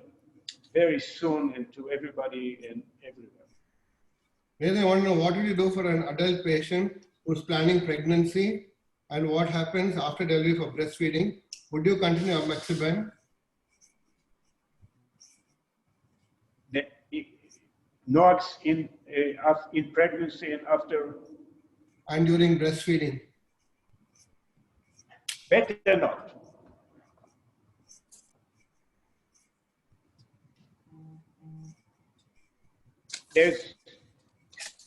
Speaker 2: very soon and to everybody and everywhere.
Speaker 4: Really, I want to know, what would you do for an adult patient who's planning pregnancy, and what happens after delivery for breastfeeding? Would you continue apixaban?
Speaker 2: NOACs in pregnancy and after?
Speaker 4: And during breastfeeding?
Speaker 2: Better not.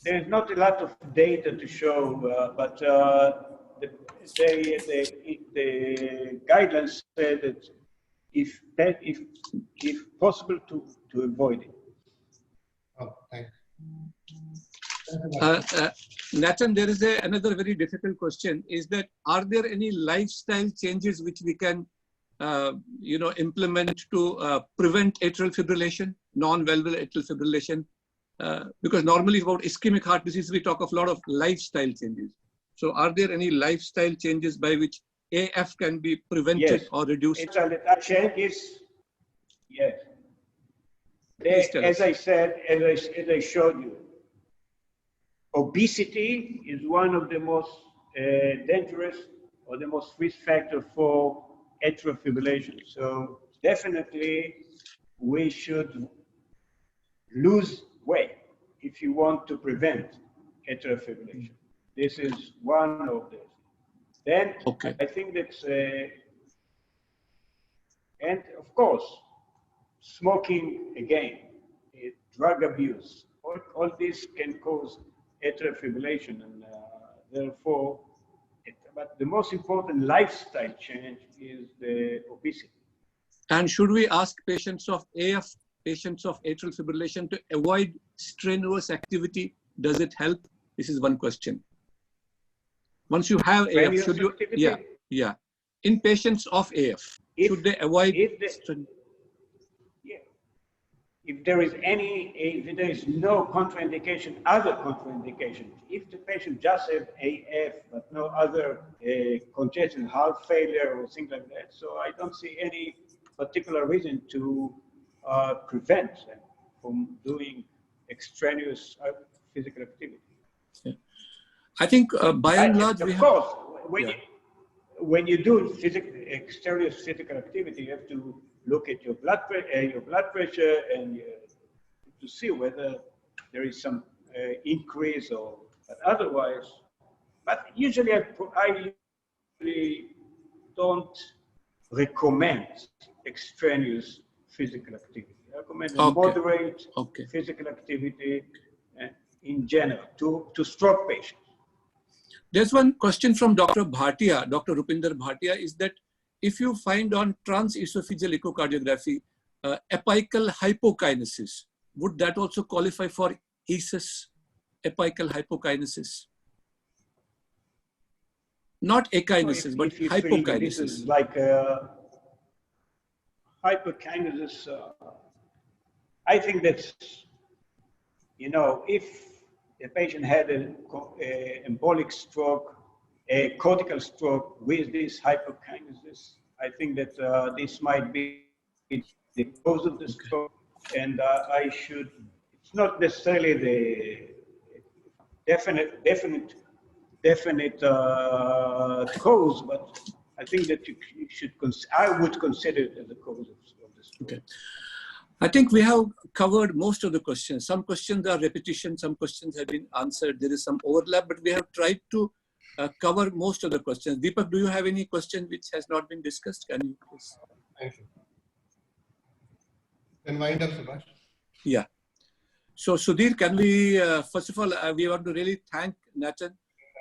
Speaker 2: There's not a lot of data to show, but the guidelines say that if possible to avoid it.
Speaker 4: Oh, thanks.
Speaker 1: Natan, there is another very difficult question, is that are there any lifestyle changes which we can implement to prevent atrial fibrillation, non-valvular atrial fibrillation? Because normally about ischemic heart disease, we talk of a lot of lifestyle changes. So are there any lifestyle changes by which AF can be prevented or reduced?
Speaker 2: Changes, yes. As I said, as I showed you, obesity is one of the most dangerous or the most risk factor for atrial fibrillation. So definitely we should lose weight if you want to prevent atrial fibrillation. This is one of them. Then I think that's, and of course, smoking again, drug abuse, all this can cause atrial fibrillation, and therefore, but the most important lifestyle change is the obesity.
Speaker 1: And should we ask patients of AF, patients of atrial fibrillation, to avoid strenuous activity? Does it help? This is one question. Once you have AF, should you? Activity? Yeah. In patients of AF, should they avoid?
Speaker 2: If there is no contraindication, other contraindication, if the patient just has AF but no other congestion, heart failure or things like that, so I don't see any particular reason to prevent them from doing extraneous physical activity.
Speaker 1: Yeah. I think by and large,
Speaker 2: of course, when you do extraneous physical activity, you have to look at your blood pressure and to see whether there is some increase or, but otherwise. But usually I usually don't recommend extraneous physical activity. I recommend moderate physical activity in general to stroke patients.
Speaker 1: There's one question from Dr. Bhatia, Dr. Rupinder Bhatia, is that if you find on transesophageal echocardiography apical hypokinesis, would that also qualify for ESUS, apical hypokinesis? Not akinesis, but hypokinesis.
Speaker 2: This is like hypokinesis. I think that's, if the patient had an embolic stroke, a cortical stroke with this hypokinesis, I think that this might be the cause of the stroke, and it's not necessarily the definite cause, but I think that I would consider it as a cause of the stroke.
Speaker 1: Okay. I think we have covered most of the questions. Some questions are repetition, some questions have been answered. There is some overlap, but we have tried to cover most of the questions. Deepak, do you have any question which has not been discussed? Can you please?
Speaker 4: Thank you. Then wind up, Subhash.
Speaker 1: Yeah. So Sudhir, can we, first of all, we want to really thank Natan.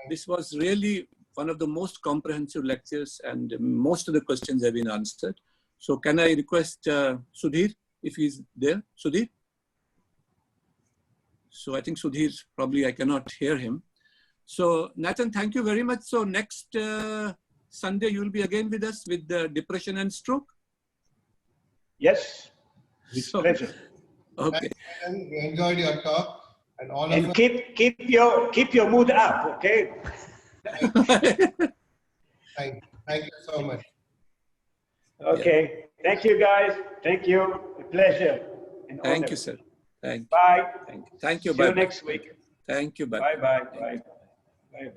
Speaker 1: This was really one of the most comprehensive lectures and most of the questions have been answered. So can I request Sudhir, if he's there? Sudhir? So I think Sudhir, probably I cannot hear him. So Natan, thank you very much. So next Sunday, you'll be again with us with depression and stroke?
Speaker 2: Yes, with pleasure.
Speaker 1: Okay.
Speaker 4: And we enjoyed your talk. And all
Speaker 2: of keep your mood up, okay?
Speaker 4: Thank you so much.
Speaker 2: Okay. Yeah. Thank you, guys. Thank you. A pleasure.
Speaker 1: Thank you, sir. Thank you.
Speaker 2: Bye.
Speaker 1: Thank you.
Speaker 2: See you next week.
Speaker 1: Thank you. Bye.
Speaker 2: Bye. Bye. Bye. Bye. Bye.